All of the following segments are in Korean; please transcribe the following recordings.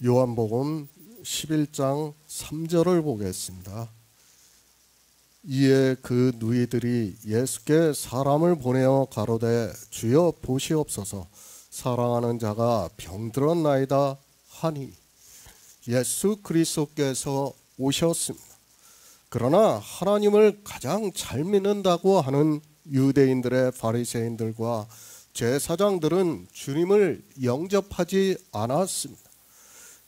요한복음 11장 3절을 보겠습니다. 이에 그 누이들이 예수께 사람을 보내어 가로되 주여 보시옵소서 사랑하는 자가 병들었나이다 하니 예수 그리스도께서 오셨습니다. 그러나 하나님을 가장 잘 믿는다고 하는 유대인들의 바리새인들과 제사장들은 주님을 영접하지 않았습니다.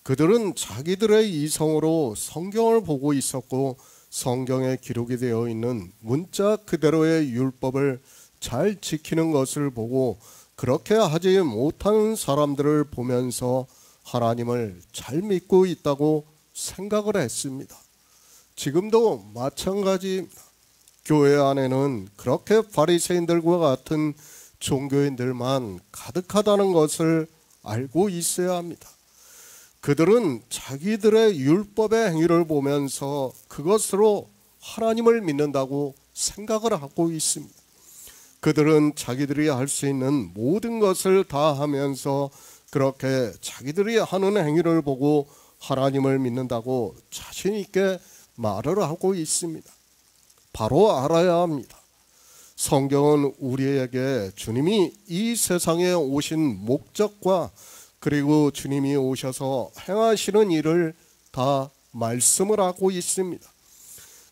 그들은 자기들의 이성으로 성경을 보고 있었고 성경에 기록이 되어 있는 문자 그대로의 율법을 잘 지키는 것을 보고 그렇게 하지 못하는 사람들을 보면서 하나님을 잘 믿고 있다고 생각을 했습니다. 지금도 마찬가지입니다. 교회 안에는 그렇게 바리새인들과 같은 종교인들만 가득하다는 것을 알고 있어야 합니다. 그들은 자기들의 율법의 행위를 보면서 그것으로 하나님을 믿는다고 생각을 하고 있습니다. 그들은 자기들이 할 수 있는 모든 것을 다 하면서 그렇게 자기들이 하는 행위를 보고 하나님을 믿는다고 자신 있게 말을 하고 있습니다. 바로 알아야 합니다. 성경은 우리에게 주님이 이 세상에 오신 목적과 그리고 주님이 오셔서 행하시는 일을 다 말씀을 하고 있습니다.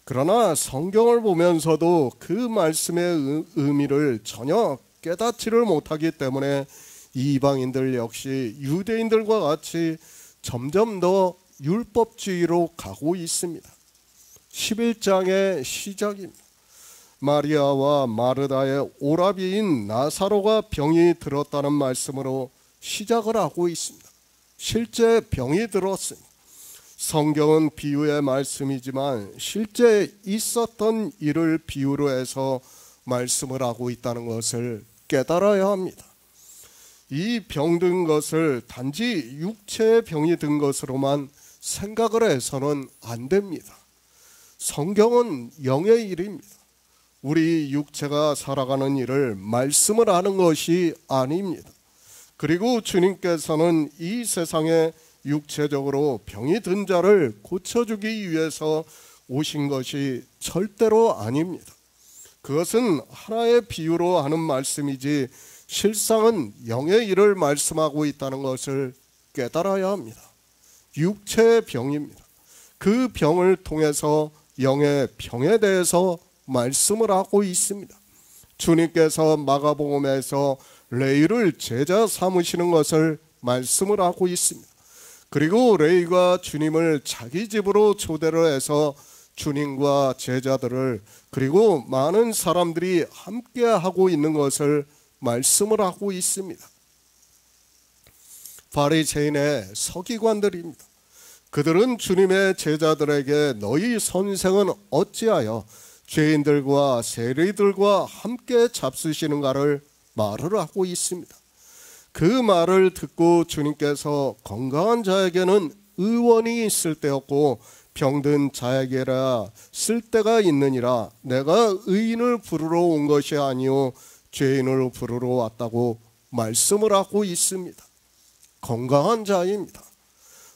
그러나 성경을 보면서도 그 말씀의 의미를 전혀 깨닫지를 못하기 때문에 이방인들 역시 유대인들과 같이 점점 더 율법주의로 가고 있습니다. 11장의 시작입니다. 마리아와 마르다의 오라비인 나사로가 병이 들었다는 말씀으로 시작을 하고 있습니다. 실제 병이 들었습니다. 성경은 비유의 말씀이지만 실제 있었던 일을 비유로 해서 말씀을 하고 있다는 것을 깨달아야 합니다. 이 병든 것을 단지 육체의 병이 든 것으로만 생각을 해서는 안 됩니다. 성경은 영의 일입니다. 우리 육체가 살아가는 일을 말씀을 하는 것이 아닙니다. 그리고 주님께서는 이 세상에 육체적으로 병이 든 자를 고쳐주기 위해서 오신 것이 절대로 아닙니다. 그것은 하나의 비유로 하는 말씀이지 실상은 영의 일을 말씀하고 있다는 것을 깨달아야 합니다. 육체의 병입니다. 그 병을 통해서 영의 병에 대해서 말씀을 하고 있습니다. 주님께서 마가복음에서 레위를 제자 삼으시는 것을 말씀을 하고 있습니다. 그리고 레위가 주님을 자기 집으로 초대를 해서 주님과 제자들을 그리고 많은 사람들이 함께 하고 있는 것을 말씀을 하고 있습니다. 바리새인의 서기관들입니다. 그들은 주님의 제자들에게 너희 선생은 어찌하여 죄인들과 세리들과 함께 잡수시는가를 말을 하고 있습니다. 그 말을 듣고 주님께서 건강한 자에게는 의원이 있을 때였고 병든 자에게라 쓸 때가 있느니라 내가 의인을 부르러 온 것이 아니요 죄인을 부르러 왔다고 말씀을 하고 있습니다. 건강한 자입니다.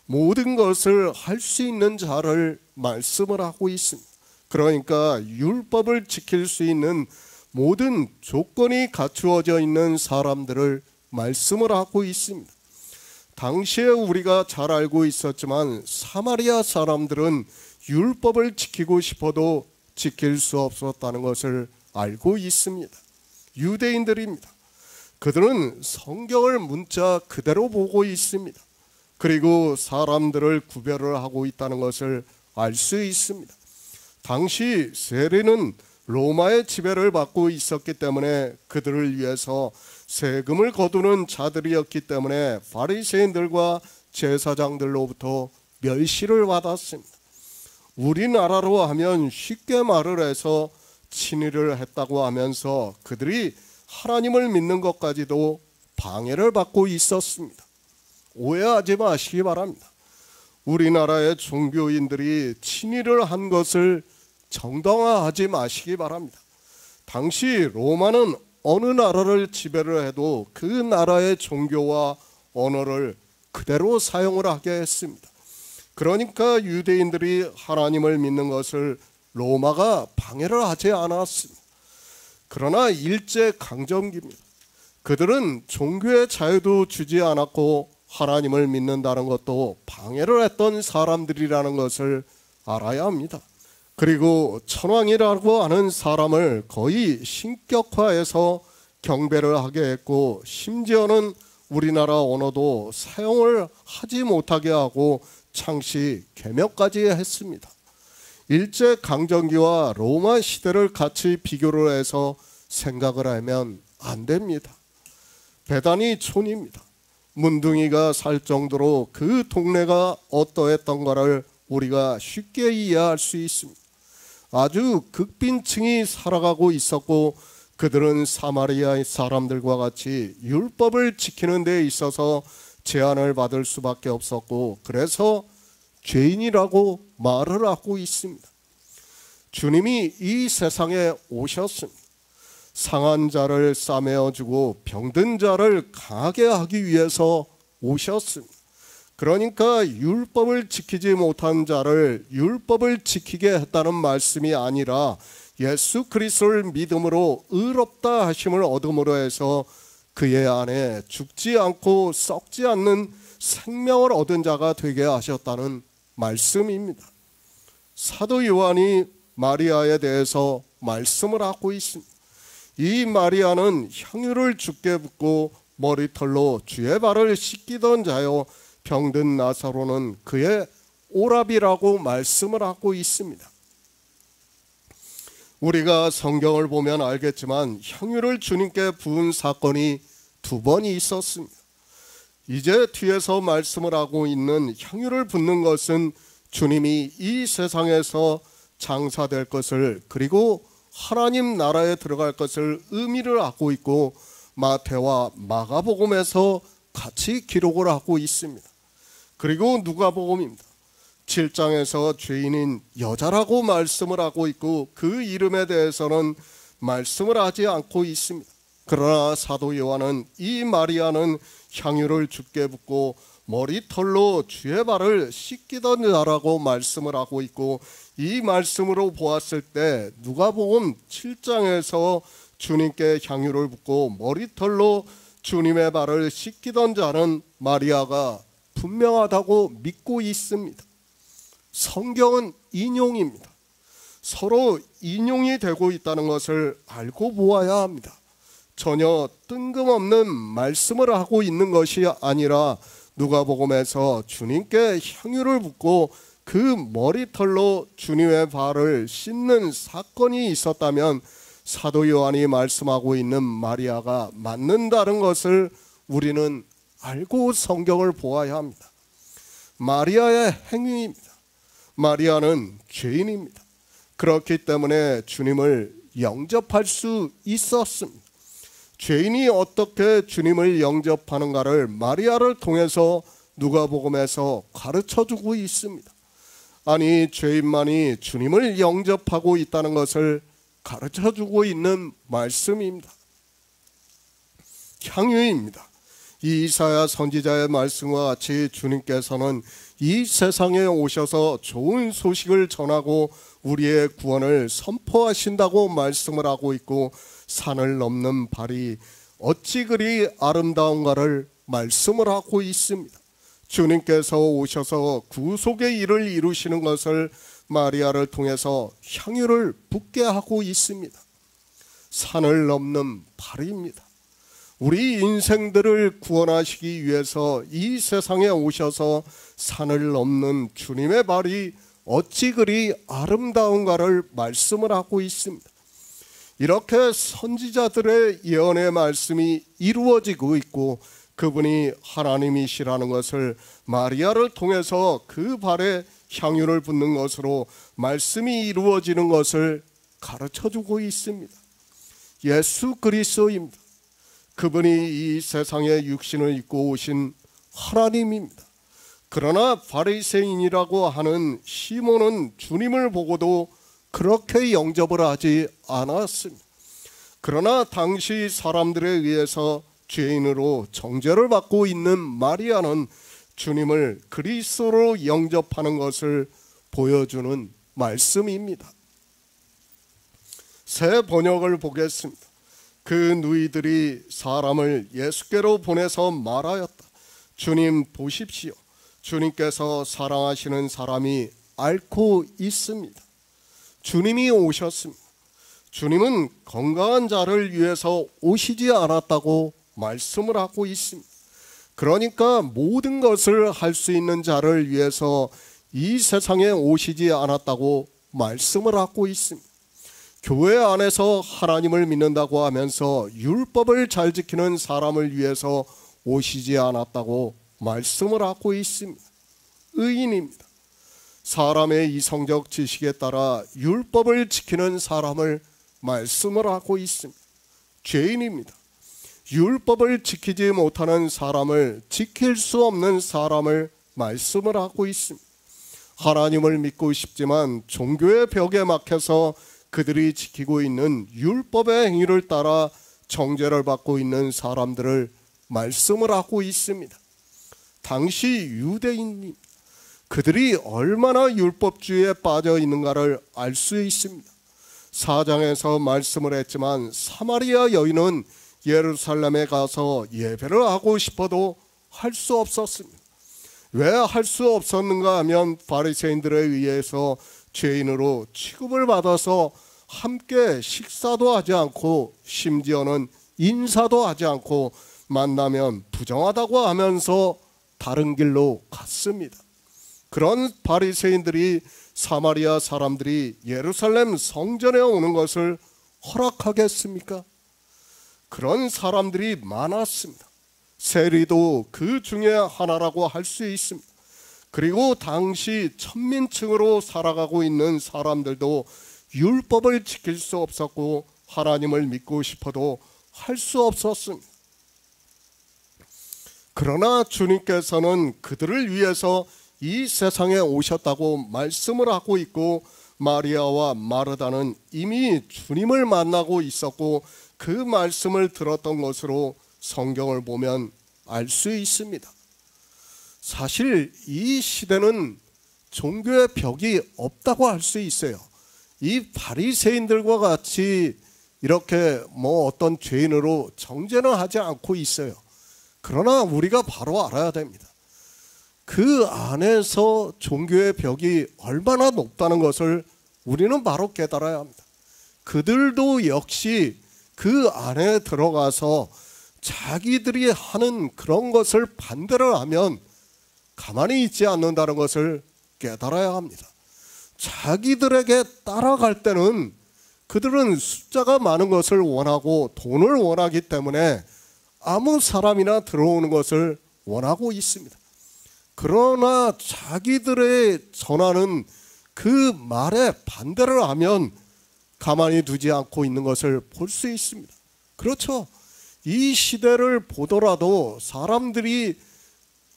모든 것을 할 수 있는 자를 말씀을 하고 있습니다. 그러니까 율법을 지킬 수 있는 모든 조건이 갖추어져 있는 사람들을 말씀을 하고 있습니다. 당시에 우리가 잘 알고 있었지만 사마리아 사람들은 율법을 지키고 싶어도 지킬 수 없었다는 것을 알고 있습니다. 유대인들입니다. 그들은 성경을 문자 그대로 보고 있습니다. 그리고 사람들을 구별을 하고 있다는 것을 알 수 있습니다. 당시 세리는 로마의 지배를 받고 있었기 때문에 그들을 위해서 세금을 거두는 자들이었기 때문에 바리새인들과 제사장들로부터 멸시를 받았습니다. 우리나라로 하면 쉽게 말을 해서 친일을 했다고 하면서 그들이 하나님을 믿는 것까지도 방해를 받고 있었습니다. 오해하지 마시기 바랍니다. 우리나라의 종교인들이 친일을 한 것을 정당화하지 마시기 바랍니다. 당시 로마는 어느 나라를 지배를 해도 그 나라의 종교와 언어를 그대로 사용을 하게 했습니다. 그러니까 유대인들이 하나님을 믿는 것을 로마가 방해를 하지 않았습니다. 그러나 일제강점기입니다. 그들은 종교의 자유도 주지 않았고 하나님을 믿는다는 것도 방해를 했던 사람들이라는 것을 알아야 합니다. 그리고 천황이라고 하는 사람을 거의 신격화해서 경배를 하게 했고, 심지어는 우리나라 언어도 사용을 하지 못하게 하고 창시 개명까지 했습니다. 일제강점기와 로마 시대를 같이 비교를 해서 생각을 하면 안 됩니다. 배단위 촌입니다. 문둥이가 살 정도로 그 동네가 어떠했던가를 우리가 쉽게 이해할 수 있습니다. 아주 극빈층이 살아가고 있었고, 그들은 사마리아 사람들과 같이 율법을 지키는 데 있어서 제한을 받을 수밖에 없었고, 그래서 죄인이라고 말을 하고 있습니다. 주님이 이 세상에 오셨습니다. 상한 자를 싸매어주고 병든 자를 강하게 하기 위해서 오셨습니다. 그러니까 율법을 지키지 못한 자를 율법을 지키게 했다는 말씀이 아니라 예수 그리스도를 믿음으로 의롭다 하심을 얻음으로 해서 그의 안에 죽지 않고 썩지 않는 생명을 얻은 자가 되게 하셨다는 말씀입니다. 사도 요한이 마리아에 대해서 말씀을 하고 있습니다. 이 마리아는 향유를 주께 붓고 머리털로 주의 발을 씻기던 자요, 병든 나사로는 그의 오라비라고 말씀을 하고 있습니다. 우리가 성경을 보면 알겠지만 향유를 주님께 부은 사건이 2번이 있었습니다. 이제 뒤에서 말씀을 하고 있는 향유를 붓는 것은 주님이 이 세상에서 장사될 것을, 그리고 하나님 나라에 들어갈 것을 의미를 하고 있고, 마태와 마가복음에서 같이 기록을 하고 있습니다. 그리고 누가복음입니다. 7장에서 죄인인 여자라고 말씀을 하고 있고, 그 이름에 대해서는 말씀을 하지 않고 있습니다. 그러나 사도 요한은 이 마리아는 향유를 주께 붓고 머리털로 주의 발을 씻기던 자라고 말씀을 하고 있고, 이 말씀으로 보았을 때 누가복음 7장에서 주님께 향유를 붓고 머리털로 주님의 발을 씻기던 자는 마리아가 분명하다고 믿고 있습니다. 성경은 인용입니다. 서로 인용이 되고 있다는 것을 알고 보아야 합니다. 전혀 뜬금없는 말씀을 하고 있는 것이 아니라 누가복음에서 주님께 향유를 붓고 그 머리털로 주님의 발을 씻는 사건이 있었다면 사도 요한이 말씀하고 있는 마리아가 맞는다는 것을 우리는 알고 성경을 보아야 합니다. 마리아의 행위입니다. 마리아는 죄인입니다. 그렇기 때문에 주님을 영접할 수 있었습니다. 죄인이 어떻게 주님을 영접하는가를 마리아를 통해서 누가복음에서 가르쳐주고 있습니다. 아니, 죄인만이 주님을 영접하고 있다는 것을 가르쳐주고 있는 말씀입니다. 향유입니다. 이 이사야 선지자의 말씀과 같이 주님께서는 이 세상에 오셔서 좋은 소식을 전하고 우리의 구원을 선포하신다고 말씀을 하고 있고, 산을 넘는 발이 어찌 그리 아름다운가를 말씀을 하고 있습니다. 주님께서 오셔서 구속의 일을 이루시는 것을 마리아를 통해서 향유를 붓게 하고 있습니다. 산을 넘는 발입니다. 우리 인생들을 구원하시기 위해서 이 세상에 오셔서 산을 넘는 주님의 발이 어찌 그리 아름다운가를 말씀을 하고 있습니다. 이렇게 선지자들의 예언의 말씀이 이루어지고 있고, 그분이 하나님이시라는 것을 마리아를 통해서 그 발에 향유를 붓는 것으로 말씀이 이루어지는 것을 가르쳐주고 있습니다. 예수 그리스도입니다. 그분이 이 세상에 육신을 입고 오신 하나님입니다. 그러나 바리새인이라고 하는 시몬은 주님을 보고도 그렇게 영접을 하지 않았습니다. 그러나 당시 사람들에 의해서 죄인으로 정죄를 받고 있는 마리아는 주님을 그리스도로 영접하는 것을 보여주는 말씀입니다. 새 번역을 보겠습니다. 그 누이들이 사람을 예수께로 보내서 말하였다. 주님 보십시오. 주님께서 사랑하시는 사람이 앓고 있습니다. 주님이 오셨습니다. 주님은 건강한 자를 위해서 오시지 않았다고 말씀을 하고 있습니다. 그러니까 모든 것을 할 수 있는 자를 위해서 이 세상에 오시지 않았다고 말씀을 하고 있습니다. 교회 안에서 하나님을 믿는다고 하면서 율법을 잘 지키는 사람을 위해서 오시지 않았다고 말씀을 하고 있습니다. 의인입니다. 사람의 이성적 지식에 따라 율법을 지키는 사람을 말씀을 하고 있습니다. 죄인입니다. 율법을 지키지 못하는 사람을 지킬 수 없는 사람을 말씀을 하고 있습니다. 하나님을 믿고 싶지만 종교의 벽에 막혀서 그들이 지키고 있는 율법의 행위를 따라 정죄를 받고 있는 사람들을 말씀을 하고 있습니다. 당시 유대인입니다. 그들이 얼마나 율법주의에 빠져 있는가를 알 수 있습니다. 4장에서 말씀을 했지만 사마리아 여인은 예루살렘에 가서 예배를 하고 싶어도 할 수 없었습니다. 왜 할 수 없었는가 하면 바리새인들에 의해서 죄인으로 취급을 받아서 함께 식사도 하지 않고 심지어는 인사도 하지 않고 만나면 부정하다고 하면서 다른 길로 갔습니다. 그런 바리새인들이 사마리아 사람들이 예루살렘 성전에 오는 것을 허락하겠습니까? 그런 사람들이 많았습니다. 세리도 그 중에 하나라고 할 수 있습니다. 그리고 당시 천민층으로 살아가고 있는 사람들도 율법을 지킬 수 없었고 하나님을 믿고 싶어도 할 수 없었습니다. 그러나 주님께서는 그들을 위해서 이 세상에 오셨다고 말씀을 하고 있고 마리아와 마르다는 이미 주님을 만나고 있었고 그 말씀을 들었던 것으로 성경을 보면 알 수 있습니다. 사실 이 시대는 종교의 벽이 없다고 할 수 있어요. 이 바리새인들과 같이 이렇게 어떤 죄인으로 정죄는 하지 않고 있어요. 그러나 우리가 바로 알아야 됩니다. 그 안에서 종교의 벽이 얼마나 높다는 것을 우리는 바로 깨달아야 합니다. 그들도 역시 그 안에 들어가서 자기들이 하는 그런 것을 반대를 하면 가만히 있지 않는다는 것을 깨달아야 합니다. 자기들에게 따라갈 때는 그들은 숫자가 많은 것을 원하고 돈을 원하기 때문에 아무 사람이나 들어오는 것을 원하고 있습니다. 그러나 자기들의 전하는 그 말에 반대를 하면 가만히 두지 않고 있는 것을 볼 수 있습니다. 그렇죠. 이 시대를 보더라도 사람들이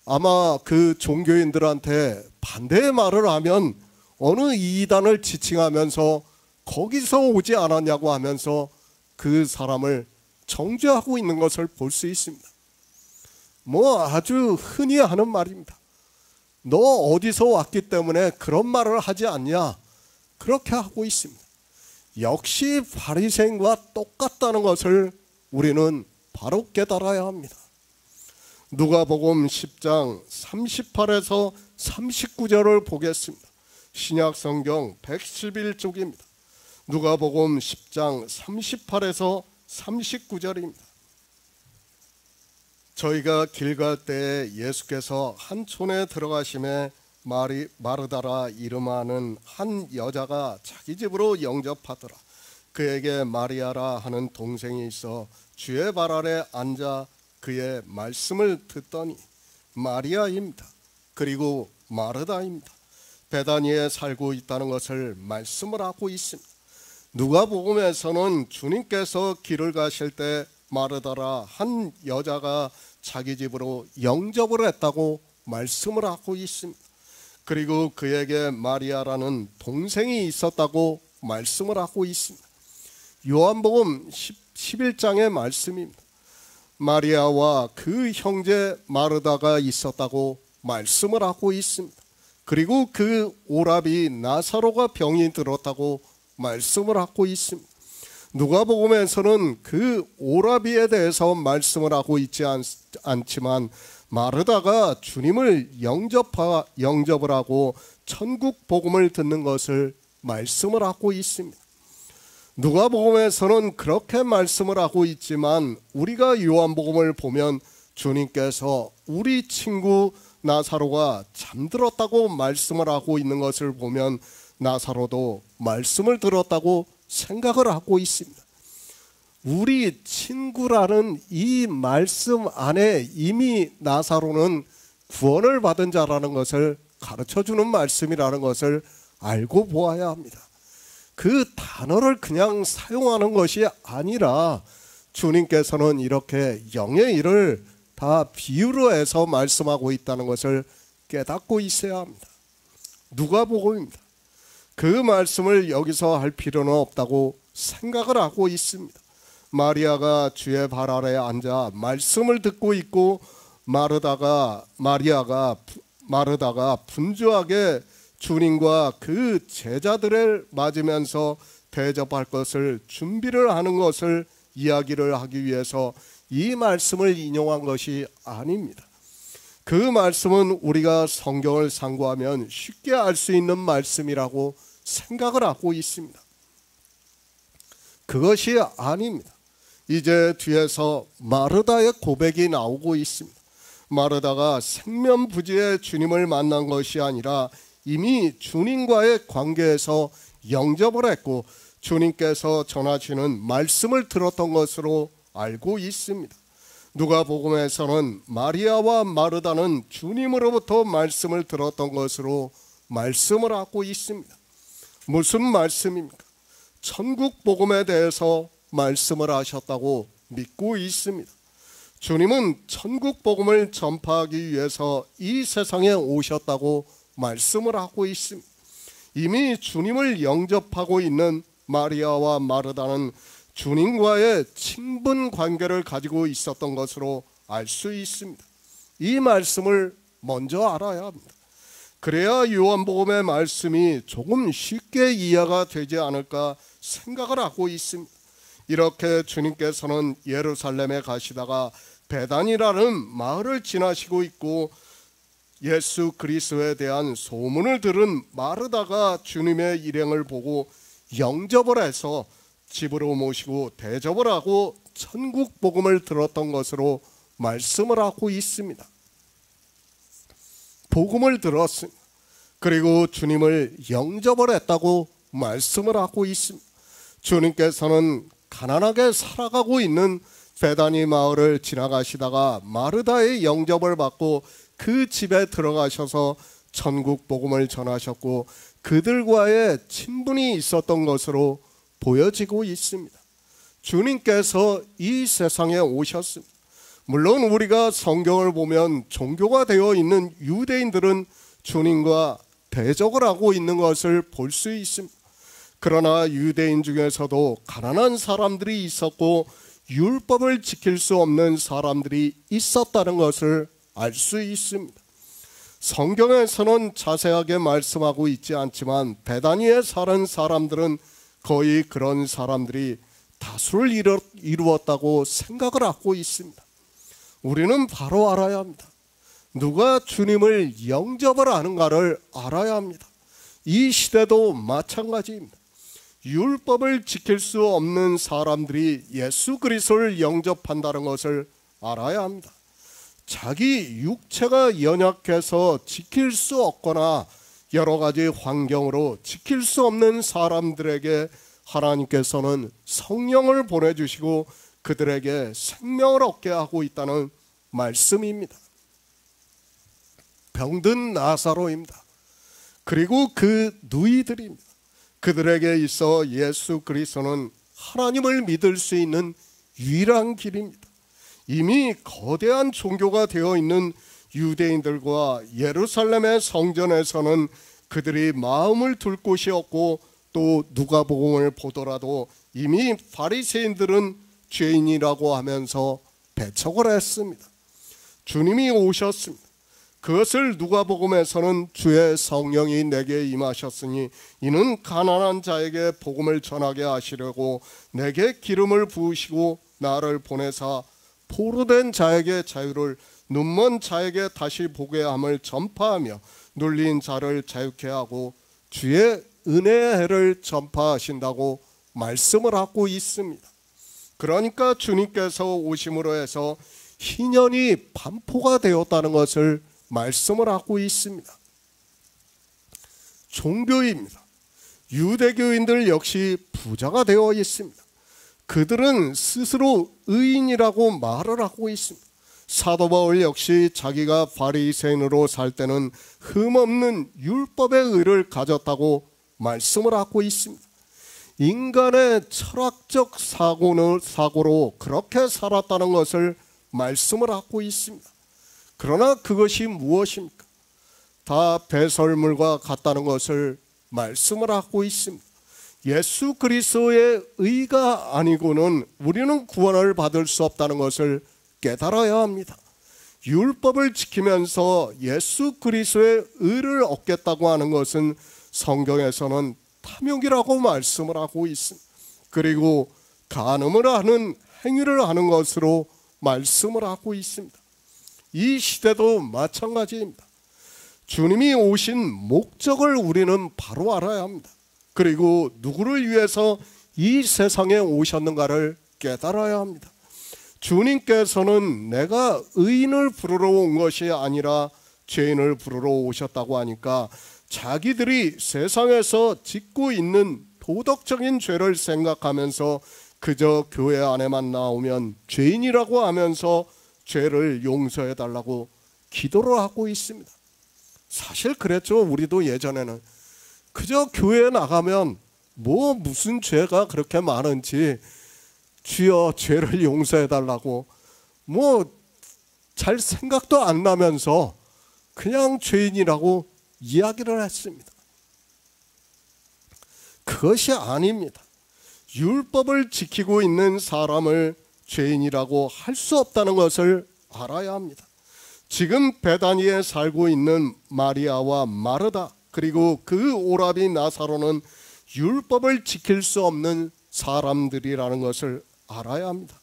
아마 그 종교인들한테 반대의 말을 하면 어느 이단을 지칭하면서 거기서 오지 않았냐고 하면서 그 사람을 정죄하고 있는 것을 볼 수 있습니다. 아주 흔히 하는 말입니다. 너 어디서 왔기 때문에 그런 말을 하지 않냐? 그렇게 하고 있습니다. 역시 바리새인과 똑같다는 것을 우리는 바로 깨달아야 합니다. 누가복음 10장 38에서 39절을 보겠습니다. 신약성경 111쪽입니다. 누가복음 10장 38에서 39절입니다. 저희가 길 갈 때 예수께서 한 촌에 들어가심에 마르다라 이름하는 한 여자가 자기 집으로 영접하더라. 그에게 마리아라 하는 동생이 있어 주의 발 아래 앉아 그의 말씀을 듣더니 마리아입니다. 그리고 마르다입니다. 베다니에 살고 있다는 것을 말씀을 하고 있습니다. 누가복음에서는 주님께서 길을 가실 때 마르다라 한 여자가 자기 집으로 영접을 했다고 말씀을 하고 있습니다. 그리고 그에게 마리아라는 동생이 있었다고 말씀을 하고 있습니다. 요한복음 11장의 말씀입니다. 마리아와 그 형제 마르다가 있었다고 말씀을 하고 있습니다. 그리고 그 오라비 나사로가 병이 들었다고 말씀을 하고 있습니다. 누가복음에서는 그 오라비에 대해서 말씀을 하고 있지 않지만 마르다가 주님을 영접을 하고 천국 복음을 듣는 것을 말씀을 하고 있습니다. 누가복음에서는 그렇게 말씀을 하고 있지만 우리가 요한복음을 보면 주님께서 우리 친구 나사로가 잠들었다고 말씀을 하고 있는 것을 보면 나사로도 말씀을 들었다고 생각을 하고 있습니다. 우리 친구라는 이 말씀 안에 이미 나사로는 구원을 받은 자라는 것을 가르쳐주는 말씀이라는 것을 알고 보아야 합니다. 그 단어를 그냥 사용하는 것이 아니라 주님께서는 이렇게 영의 일을 다 비유로 해서 말씀하고 있다는 것을 깨닫고 있어야 합니다. 누가복음입니다. 그 말씀을 여기서 할 필요는 없다고 생각을 하고 있습니다. 마리아가 주의 발 아래 앉아 말씀을 듣고 있고 마르다가 분주하게 주님과 그 제자들을 맞으면서 대접할 것을 준비를 하는 것을 이야기를 하기 위해서 이 말씀을 인용한 것이 아닙니다. 그 말씀은 우리가 성경을 상고하면 쉽게 알 수 있는 말씀이라고 생각을 하고 있습니다. 그것이 아닙니다. 이제 뒤에서 마르다의 고백이 나오고 있습니다. 마르다가 생면부지에 주님을 만난 것이 아니라 이미 주님과의 관계에서 영접을 했고 주님께서 전하시는 말씀을 들었던 것으로 알고 있습니다. 누가복음에서는 마리아와 마르다는 주님으로부터 말씀을 들었던 것으로 말씀을 하고 있습니다. 무슨 말씀입니까? 천국 복음에 대해서 말씀을 하셨다고 믿고 있습니다. 주님은 천국 복음을 전파하기 위해서 이 세상에 오셨다고 말씀을 하고 있습니다. 이미 주님을 영접하고 있는 마리아와 마르다는 주님과의 친분 관계를 가지고 있었던 것으로 알 수 있습니다. 이 말씀을 먼저 알아야 합니다. 그래야 요한복음의 말씀이 조금 쉽게 이해가 되지 않을까 생각을 하고 있습니다. 이렇게 주님께서는 예루살렘에 가시다가 베단이라는 마을을 지나시고 있고 예수 그리스도에 대한 소문을 들은 마르다가 주님의 일행을 보고 영접을 해서 집으로 모시고 대접을 하고 천국 복음을 들었던 것으로 말씀을 하고 있습니다. 복음을 들었습니다. 그리고 주님을 영접을 했다고 말씀을 하고 있습니다. 주님께서는 가난하게 살아가고 있는 베다니 마을을 지나가시다가 마르다의 영접을 받고 그 집에 들어가셔서 천국 복음을 전하셨고 그들과의 친분이 있었던 것으로 보여지고 있습니다. 주님께서 이 세상에 오셨습니다. 물론 우리가 성경을 보면 종교가 되어 있는 유대인들은 주님과 대적을 하고 있는 것을 볼 수 있습니다. 그러나 유대인 중에서도 가난한 사람들이 있었고 율법을 지킬 수 없는 사람들이 있었다는 것을 알 수 있습니다. 성경에서는 자세하게 말씀하고 있지 않지만 베다니에 사는 사람들은 거의 그런 사람들이 다수를 이루었다고 생각을 하고 있습니다. 우리는 바로 알아야 합니다. 누가 주님을 영접을 하는가를 알아야 합니다. 이 시대도 마찬가지입니다. 율법을 지킬 수 없는 사람들이 예수 그리스도를 영접한다는 것을 알아야 합니다. 자기 육체가 연약해서 지킬 수 없거나 여러 가지 환경으로 지킬 수 없는 사람들에게 하나님께서는 성령을 보내주시고 그들에게 생명을 얻게 하고 있다는 말씀입니다. 병든 나사로입니다. 그리고 그 누이들입니다. 그들에게 있어 예수 그리스도는 하나님을 믿을 수 있는 유일한 길입니다. 이미 거대한 종교가 되어 있는 유대인들과 예루살렘의 성전에서는 그들이 마음을 둘 곳이 없고 또 누가복음을 보더라도 이미 바리새인들은 죄인이라고 하면서 배척을 했습니다. 주님이 오셨습니다. 그것을 누가복음에서는 주의 성령이 내게 임하셨으니 이는 가난한 자에게 복음을 전하게 하시려고 내게 기름을 부으시고 나를 보내사 포로된 자에게 자유를, 눈먼 자에게 다시 보게 함을 전파하며 눌린 자를 자유케 하고 주의 은혜의 해를 전파하신다고 말씀을 하고 있습니다. 그러니까 주님께서 오심으로 해서 희년이 반포가 되었다는 것을 말씀을 하고 있습니다. 종교입니다. 유대교인들 역시 부자가 되어 있습니다. 그들은 스스로 의인이라고 말을 하고 있습니다. 사도 바울 역시 자기가 바리새인으로 살 때는 흠없는 율법의 의를 가졌다고 말씀을 하고 있습니다. 인간의 철학적 사고로 그렇게 살았다는 것을 말씀을 하고 있습니다. 그러나 그것이 무엇입니까? 다 배설물과 같다는 것을 말씀을 하고 있습니다. 예수 그리스도의 의가 아니고는 우리는 구원을 받을 수 없다는 것을 깨달아야 합니다. 율법을 지키면서 예수 그리스도의 의를 얻겠다고 하는 것은 성경에서는 탐욕이라고 말씀을 하고 있습니다. 그리고 간음을 하는 행위를 하는 것으로 말씀을 하고 있습니다. 이 시대도 마찬가지입니다. 주님이 오신 목적을 우리는 바로 알아야 합니다. 그리고 누구를 위해서 이 세상에 오셨는가를 깨달아야 합니다. 주님께서는 내가 의인을 부르러 온 것이 아니라 죄인을 부르러 오셨다고 하니까 자기들이 세상에서 짓고 있는 도덕적인 죄를 생각하면서 그저 교회 안에만 나오면 죄인이라고 하면서 죄를 용서해 달라고 기도를 하고 있습니다. 사실 그랬죠. 우리도 예전에는 그저 교회에 나가면 무슨 죄가 그렇게 많은지 주여 죄를 용서해 달라고 잘 생각도 안 나면서 그냥 죄인이라고 이야기를 했습니다. 그것이 아닙니다. 율법을 지키고 있는 사람을 죄인이라고 할 수 없다는 것을 알아야 합니다. 지금 베다니에 살고 있는 마리아와 마르다 그리고 그 오라비 나사로는 율법을 지킬 수 없는 사람들이라는 것을 알아야 합니다.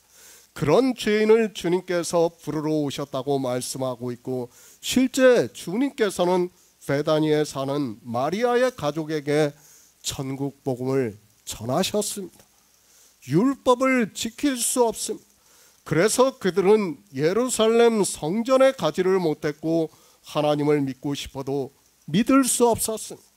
그런 죄인을 주님께서 부르러 오셨다고 말씀하고 있고 실제 주님께서는 베다니에 사는 마리아의 가족에게 천국 복음을 전하셨습니다. 율법을 지킬 수 없습니다. 그래서 그들은 예루살렘 성전에 가지를 못했고 하나님을 믿고 싶어도 믿을 수 없었습니다.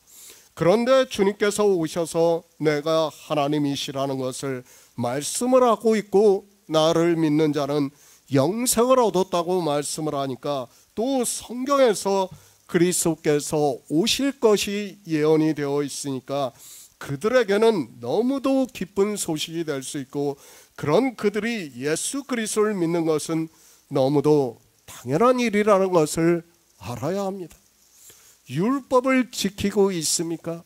그런데 주님께서 오셔서 내가 하나님이시라는 것을 말씀을 하고 있고 나를 믿는 자는 영생을 얻었다고 말씀을 하니까 또 성경에서 그리스도께서 오실 것이 예언이 되어 있으니까 그들에게는 너무도 기쁜 소식이 될 수 있고 그런 그들이 예수 그리스도를 믿는 것은 너무도 당연한 일이라는 것을 알아야 합니다. 율법을 지키고 있습니까?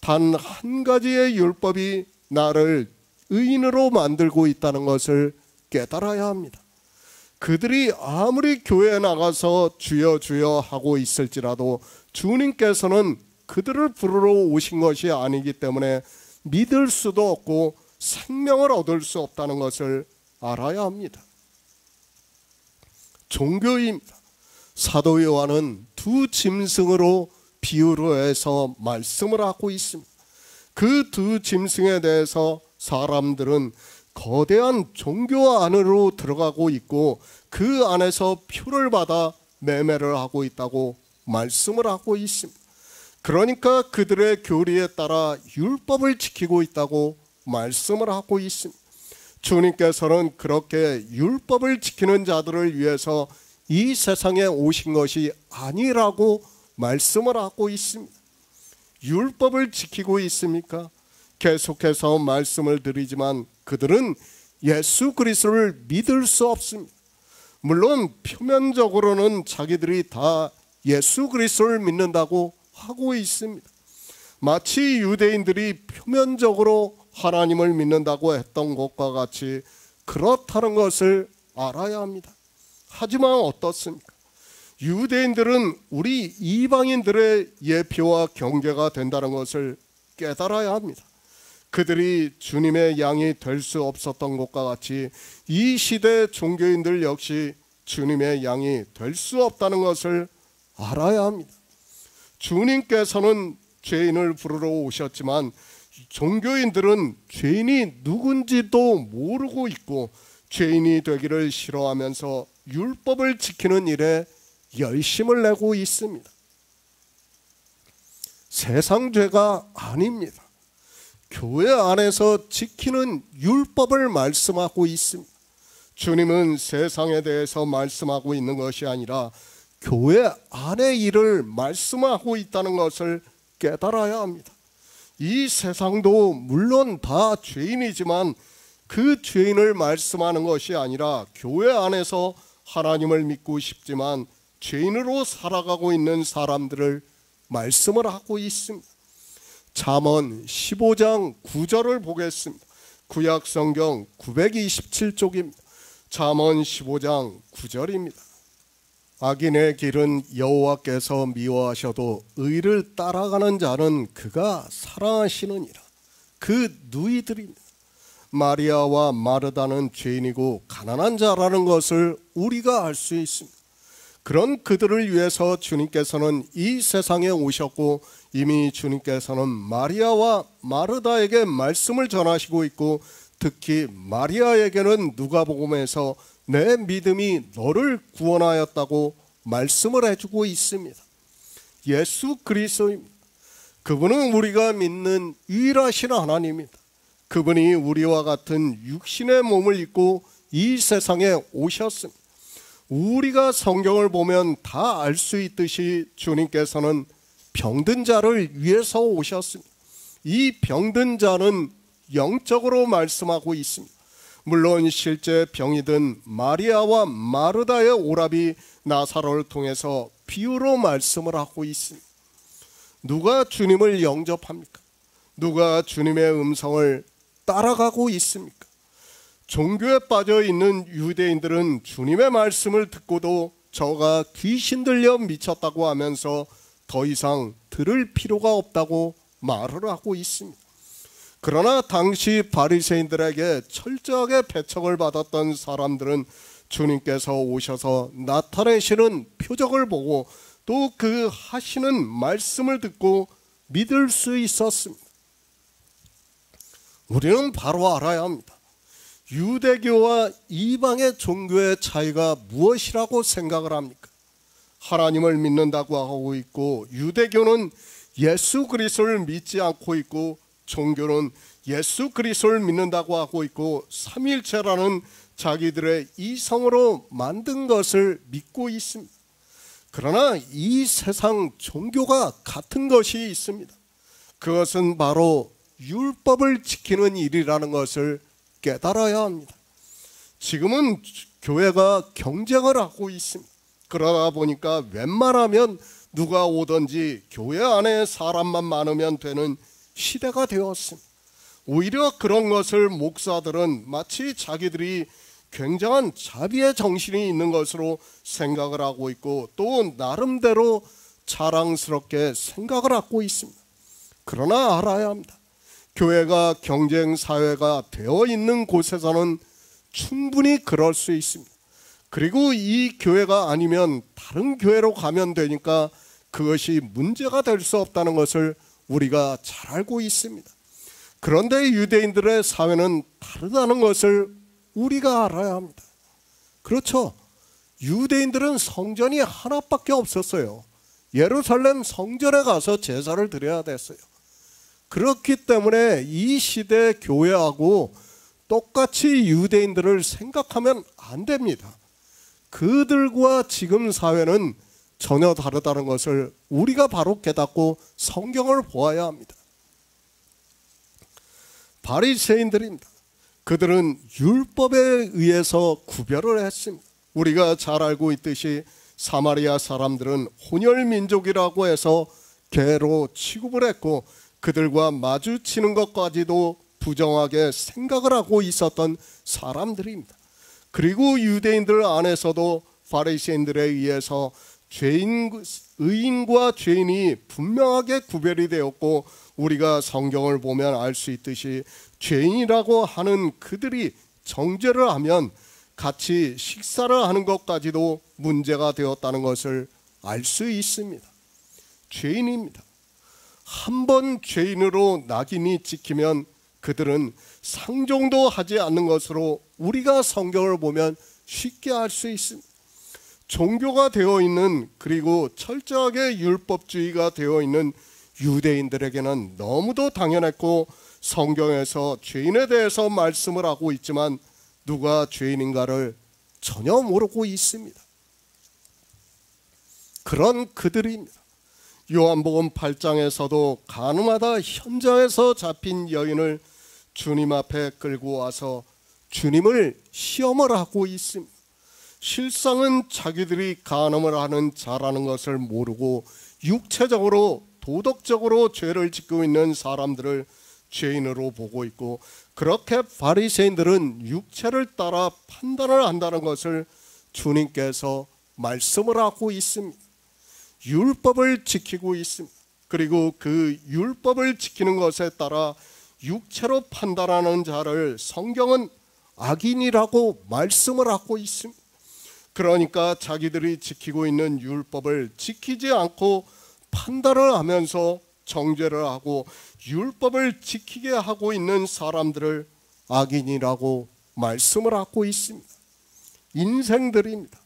단 한 가지의 율법이 나를 의인으로 만들고 있다는 것을 깨달아야 합니다. 그들이 아무리 교회에 나가서 주여 주여 하고 있을지라도 주님께서는 그들을 부르러 오신 것이 아니기 때문에 믿을 수도 없고 생명을 얻을 수 없다는 것을 알아야 합니다. 종교입니다. 사도 요한은 두 짐승으로 비유로 해서 말씀을 하고 있습니다. 그 두 짐승에 대해서 사람들은 거대한 종교 안으로 들어가고 있고 그 안에서 표를 받아 매매를 하고 있다고 말씀을 하고 있습니다. 그러니까 그들의 교리에 따라 율법을 지키고 있다고 말씀을 하고 있습니다. 주님께서는 그렇게 율법을 지키는 자들을 위해서 이 세상에 오신 것이 아니라고 말씀을 하고 있습니다. 율법을 지키고 있습니까? 계속해서 말씀을 드리지만 그들은 예수 그리스도를 믿을 수 없습니다. 물론 표면적으로는 자기들이 다 예수 그리스도를 믿는다고 하고 있습니다. 마치 유대인들이 표면적으로 하나님을 믿는다고 했던 것과 같이 그렇다는 것을 알아야 합니다. 하지만 어떻습니까? 유대인들은 우리 이방인들의 예표와 경계가 된다는 것을 깨달아야 합니다. 그들이 주님의 양이 될 수 없었던 것과 같이 이 시대 종교인들 역시 주님의 양이 될 수 없다는 것을 알아야 합니다. 주님께서는 죄인을 부르러 오셨지만 종교인들은 죄인이 누군지도 모르고 있고 죄인이 되기를 싫어하면서 율법을 지키는 일에 열심을 내고 있습니다. 세상 죄가 아닙니다. 교회 안에서 지키는 율법을 말씀하고 있습니다. 주님은 세상에 대해서 말씀하고 있는 것이 아니라 교회 안의 일을 말씀하고 있다는 것을 깨달아야 합니다. 이 세상도 물론 다 죄인이지만 그 죄인을 말씀하는 것이 아니라 교회 안에서 하나님을 믿고 싶지만 죄인으로 살아가고 있는 사람들을 말씀을 하고 있습니다. 잠언 15장 9절을 보겠습니다. 구약성경 927쪽입니다. 잠언 15장 9절입니다. 악인의 길은 여호와께서 미워하셔도 의를 따라가는 자는 그가 사랑하시느니라. 그 누이들입니다. 마리아와 마르다는 죄인이고 가난한 자라는 것을 우리가 알 수 있습니다. 그런 그들을 위해서 주님께서는 이 세상에 오셨고 이미 주님께서는 마리아와 마르다에게 말씀을 전하시고 있고 특히 마리아에게는 누가복음에서 내 믿음이 너를 구원하였다고 말씀을 해주고 있습니다. 예수 그리스도입니다. 그분은 우리가 믿는 유일하신 하나님입니다. 그분이 우리와 같은 육신의 몸을 입고 이 세상에 오셨습니다. 우리가 성경을 보면 다 알 수 있듯이 주님께서는 병든 자를 위해서 오셨습니다. 이 병든 자는 영적으로 말씀하고 있습니다. 물론 실제 병이 든 마리아와 마르다의 오라비 나사로를 통해서 비유로 말씀을 하고 있습니다. 누가 주님을 영접합니까? 누가 주님의 음성을 따라가고 있습니까? 종교에 빠져 있는 유대인들은 주님의 말씀을 듣고도 저가 귀신 들려 미쳤다고 하면서 더 이상 들을 필요가 없다고 말을 하고 있습니다. 그러나 당시 바리새인들에게 철저하게 배척을 받았던 사람들은 주님께서 오셔서 나타내시는 표적을 보고 또 그 하시는 말씀을 듣고 믿을 수 있었습니다. 우리는 바로 알아야 합니다. 유대교와 이방의 종교의 차이가 무엇이라고 생각을 합니까? 하나님을 믿는다고 하고 있고 유대교는 예수 그리스도를 믿지 않고 있고 종교는 예수 그리스도를 믿는다고 하고 있고 삼위일체라는 자기들의 이성으로 만든 것을 믿고 있습니다. 그러나 이 세상 종교가 같은 것이 있습니다. 그것은 바로 율법을 지키는 일이라는 것을 깨달아야 합니다. 지금은 교회가 경쟁을 하고 있습니다. 그러다 보니까 웬만하면 누가 오든지 교회 안에 사람만 많으면 되는 시대가 되었습니다. 오히려 그런 것을 목사들은 마치 자기들이 굉장한 자비의 정신이 있는 것으로 생각을 하고 있고 또 나름대로 자랑스럽게 생각을 하고 있습니다. 그러나 알아야 합니다. 교회가 경쟁 사회가 되어 있는 곳에서는 충분히 그럴 수 있습니다. 그리고 이 교회가 아니면 다른 교회로 가면 되니까 그것이 문제가 될 수 없다는 것을 우리가 잘 알고 있습니다. 그런데 유대인들의 사회는 다르다는 것을 우리가 알아야 합니다. 그렇죠. 유대인들은 성전이 하나밖에 없었어요. 예루살렘 성전에 가서 제사를 드려야 됐어요. 그렇기 때문에 이 시대 교회하고 똑같이 유대인들을 생각하면 안 됩니다. 그들과 지금 사회는 전혀 다르다는 것을 우리가 바로 깨닫고 성경을 보아야 합니다. 바리새인들입니다. 그들은 율법에 의해서 구별을 했습니다. 우리가 잘 알고 있듯이 사마리아 사람들은 혼혈 민족이라고 해서 개로 취급을 했고 그들과 마주치는 것까지도 부정하게 생각을 하고 있었던 사람들입니다. 그리고 유대인들 안에서도 바리새인들에 의해서 의인과 죄인이 분명하게 구별이 되었고, 우리가 성경을 보면 알 수 있듯이 죄인이라고 하는 그들이 정죄를 하면 같이 식사를 하는 것까지도 문제가 되었다는 것을 알 수 있습니다. 죄인입니다. 한 번 죄인으로 낙인이 찍히면 그들은 상종도 하지 않는 것으로 우리가 성경을 보면 쉽게 알 수 있습니다. 종교가 되어 있는, 그리고 철저하게 율법주의가 되어 있는 유대인들에게는 너무도 당연했고, 성경에서 죄인에 대해서 말씀을 하고 있지만 누가 죄인인가를 전혀 모르고 있습니다. 그런 그들입니다. 요한복음 8장에서도 가늠하다 현장에서 잡힌 여인을 주님 앞에 끌고 와서 주님을 시험을 하고 있습니다. 실상은 자기들이 간음을 하는 자라는 것을 모르고 육체적으로 도덕적으로 죄를 짓고 있는 사람들을 죄인으로 보고 있고, 그렇게 바리새인들은 육체를 따라 판단을 한다는 것을 주님께서 말씀을 하고 있습니다. 율법을 지키고 있습니다. 그리고 그 율법을 지키는 것에 따라 육체로 판단하는 자를 성경은 악인이라고 말씀을 하고 있습니다. 그러니까 자기들이 지키고 있는 율법을 지키지 않고 판단을 하면서 정죄를 하고 율법을 지키게 하고 있는 사람들을 악인이라고 말씀을 하고 있습니다. 인생들입니다.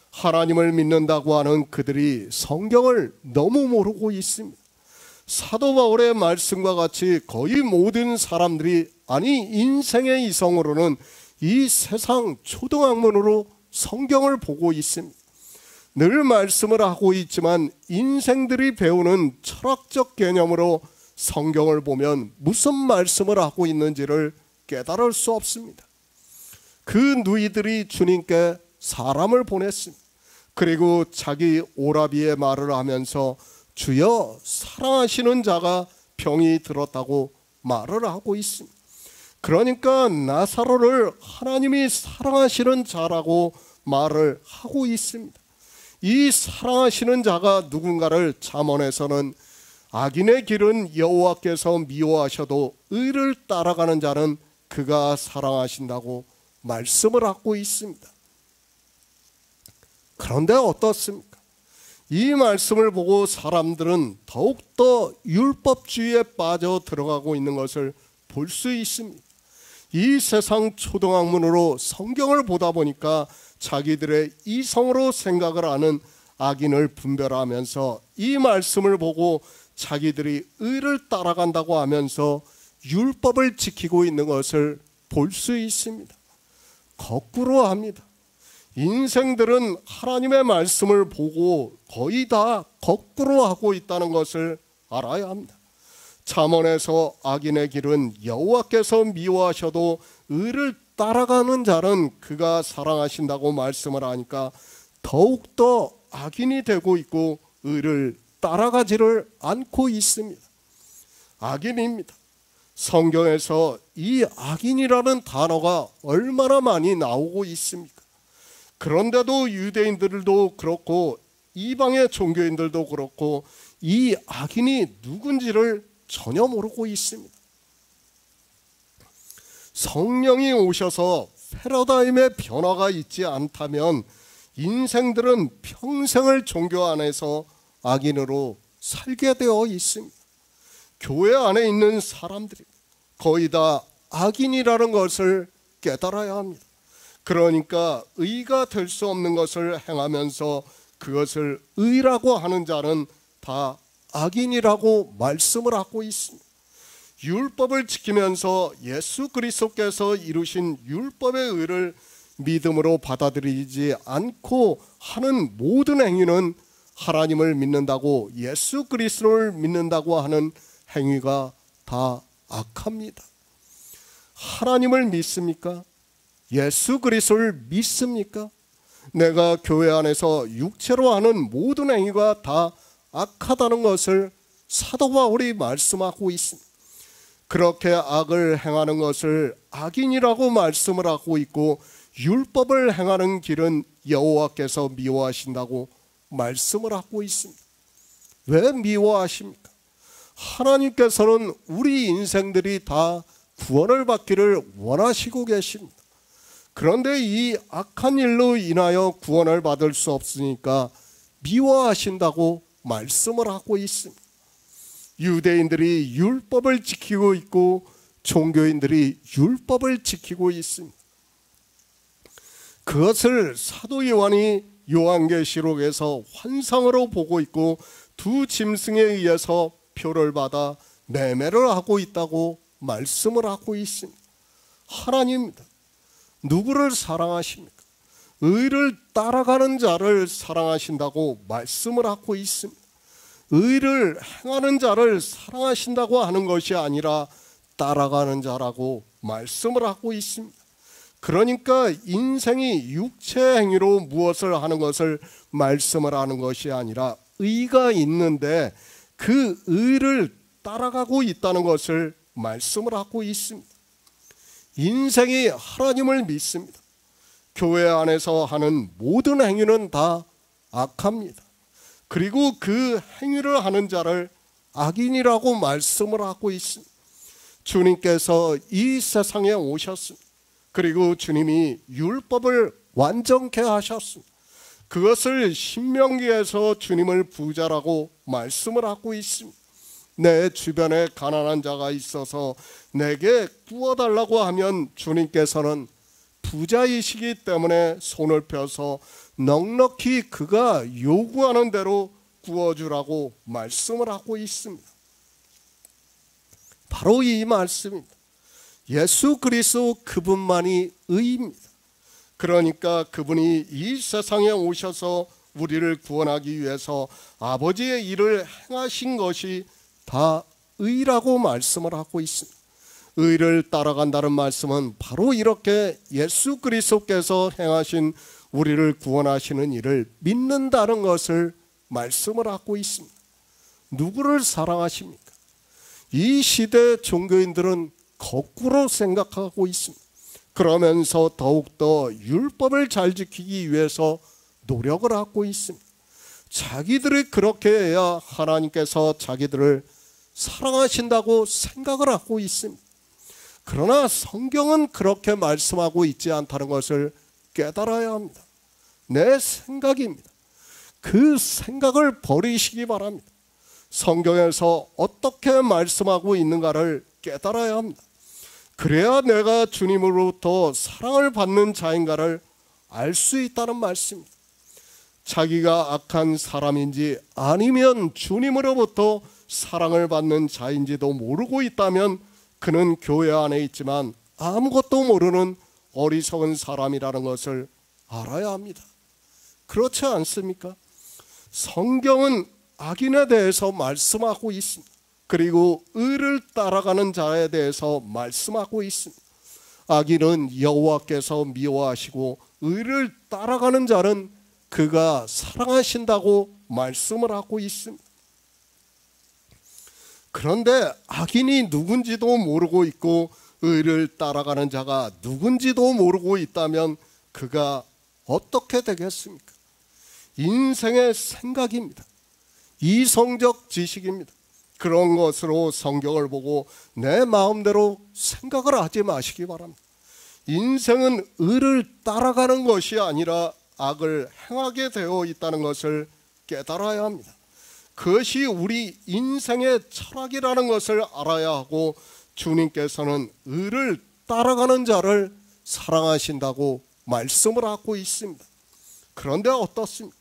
하나님을 믿는다고 하는 그들이 성경을 너무 모르고 있습니다. 사도 바울의 말씀과 같이 거의 모든 사람들이, 아니 인생의 이성으로는 이 세상 초등학문으로 성경을 보고 있습니다. 늘 말씀을 하고 있지만 인생들이 배우는 철학적 개념으로 성경을 보면 무슨 말씀을 하고 있는지를 깨달을 수 없습니다. 그 누이들이 주님께 사람을 보냈습니다. 그리고 자기 오라비의 말을 하면서 주여 사랑하시는 자가 병이 들었다고 말을 하고 있습니다. 그러니까 나사로를 하나님이 사랑하시는 자라고 말을 하고 있습니다. 이 사랑하시는 자가 누군가를 잠언에서는 악인의 길은 여호와께서 미워하셔도 의를 따라가는 자는 그가 사랑하신다고 말씀을 하고 있습니다. 그런데 어떻습니까? 이 말씀을 보고 사람들은 더욱더 율법주의에 빠져 들어가고 있는 것을 볼 수 있습니다. 이 세상 초등학문으로 성경을 보다 보니까 자기들의 이성으로 생각을 하는 악인을 분별하면서 이 말씀을 보고 자기들이 의를 따라간다고 하면서 율법을 지키고 있는 것을 볼 수 있습니다. 거꾸로 합니다. 인생들은 하나님의 말씀을 보고 거의 다 거꾸로 하고 있다는 것을 알아야 합니다. 잠언에서 악인의 길은 여호와께서 미워하셔도 의를 따라가는 자는 그가 사랑하신다고 말씀을 하니까 더욱더 악인이 되고 있고 의를 따라가지를 않고 있습니다. 악인입니다. 성경에서 이 악인이라는 단어가 얼마나 많이 나오고 있습니까? 그런데도 유대인들도 그렇고 이방의 종교인들도 그렇고 이 악인이 누군지를 전혀 모르고 있습니다. 성령이 오셔서 패러다임의 변화가 있지 않다면 인생들은 평생을 종교 안에서 악인으로 살게 되어 있습니다. 교회 안에 있는 사람들이 거의 다 악인이라는 것을 깨달아야 합니다. 그러니까 의가 될 수 없는 것을 행하면서 그것을 의라고 하는 자는 다 악인이라고 말씀을 하고 있습니다. 율법을 지키면서 예수 그리스도께서 이루신 율법의 의를 믿음으로 받아들이지 않고 하는 모든 행위는 하나님을 믿는다고, 예수 그리스도를 믿는다고 하는 행위가 다 악합니다. 하나님을 믿습니까? 예수 그리스도를 믿습니까? 내가 교회 안에서 육체로 하는 모든 행위가 다 악하다는 것을 사도 바울이 말씀하고 있습니다. 그렇게 악을 행하는 것을 악인이라고 말씀을 하고 있고 율법을 행하는 길은 여호와께서 미워하신다고 말씀을 하고 있습니다. 왜 미워하십니까? 하나님께서는 우리 인생들이 다 구원을 받기를 원하시고 계십니다. 그런데 이 악한 일로 인하여 구원을 받을 수 없으니까 미워하신다고 말씀을 하고 있습니다. 유대인들이 율법을 지키고 있고 종교인들이 율법을 지키고 있습니다. 그것을 사도 요한이 요한계시록에서 환상으로 보고 있고 두 짐승에 의해서 표를 받아 매매를 하고 있다고 말씀을 하고 있습니다. 하나님입니다. 누구를 사랑하십니까? 의를 따라가는 자를 사랑하신다고 말씀을 하고 있습니다. 의를 행하는 자를 사랑하신다고 하는 것이 아니라 따라가는 자라고 말씀을 하고 있습니다. 그러니까 인생이 육체 행위로 무엇을 하는 것을 말씀을 하는 것이 아니라 의가 있는데 그 의를 따라가고 있다는 것을 말씀을 하고 있습니다. 인생이 하나님을 믿습니다. 교회 안에서 하는 모든 행위는 다 악합니다. 그리고 그 행위를 하는 자를 악인이라고 말씀을 하고 있습니다. 주님께서 이 세상에 오셨습니다. 그리고 주님이 율법을 완전케 하셨습니다. 그것을 신명기에서 주님을 부자라고 말씀을 하고 있습니다. 내 주변에 가난한 자가 있어서 내게 구워달라고 하면 주님께서는 부자이시기 때문에 손을 펴서 넉넉히 그가 요구하는 대로 구워주라고 말씀을 하고 있습니다. 바로 이 말씀입니다. 예수 그리스도 그분만이 의입니다. 그러니까 그분이 이 세상에 오셔서 우리를 구원하기 위해서 아버지의 일을 행하신 것이 다 의라고 말씀을 하고 있습니다. 의를 따라간다는 말씀은 바로 이렇게 예수 그리스도께서 행하신 우리를 구원하시는 일을 믿는다는 것을 말씀을 하고 있습니다. 누구를 사랑하십니까? 이 시대 종교인들은 거꾸로 생각하고 있습니다. 그러면서 더욱더 율법을 잘 지키기 위해서 노력을 하고 있습니다. 자기들이 그렇게 해야 하나님께서 자기들을 사랑하신다고 생각을 하고 있습니다. 그러나 성경은 그렇게 말씀하고 있지 않다는 것을 깨달아야 합니다. 내 생각입니다. 그 생각을 버리시기 바랍니다. 성경에서 어떻게 말씀하고 있는가를 깨달아야 합니다. 그래야 내가 주님으로부터 사랑을 받는 자인가를 알 수 있다는 말씀입니다. 자기가 악한 사람인지 아니면 주님으로부터 사랑을 받는 자인지도 모르고 있다면 그는 교회 안에 있지만 아무것도 모르는 어리석은 사람이라는 것을 알아야 합니다. 그렇지 않습니까? 성경은 악인에 대해서 말씀하고 있습니다. 그리고 의를 따라가는 자에 대해서 말씀하고 있습니다. 악인은 여호와께서 미워하시고 의를 따라가는 자는 그가 사랑하신다고 말씀을 하고 있습니다. 그런데 악인이 누군지도 모르고 있고 의를 따라가는 자가 누군지도 모르고 있다면 그가 어떻게 되겠습니까? 인생의 생각입니다. 이성적 지식입니다. 그런 것으로 성경을 보고 내 마음대로 생각을 하지 마시기 바랍니다. 인생은 의를 따라가는 것이 아니라 악을 행하게 되어 있다는 것을 깨달아야 합니다. 그것이 우리 인생의 철학이라는 것을 알아야 하고 주님께서는 의를 따라가는 자를 사랑하신다고 말씀을 하고 있습니다. 그런데 어떻습니까?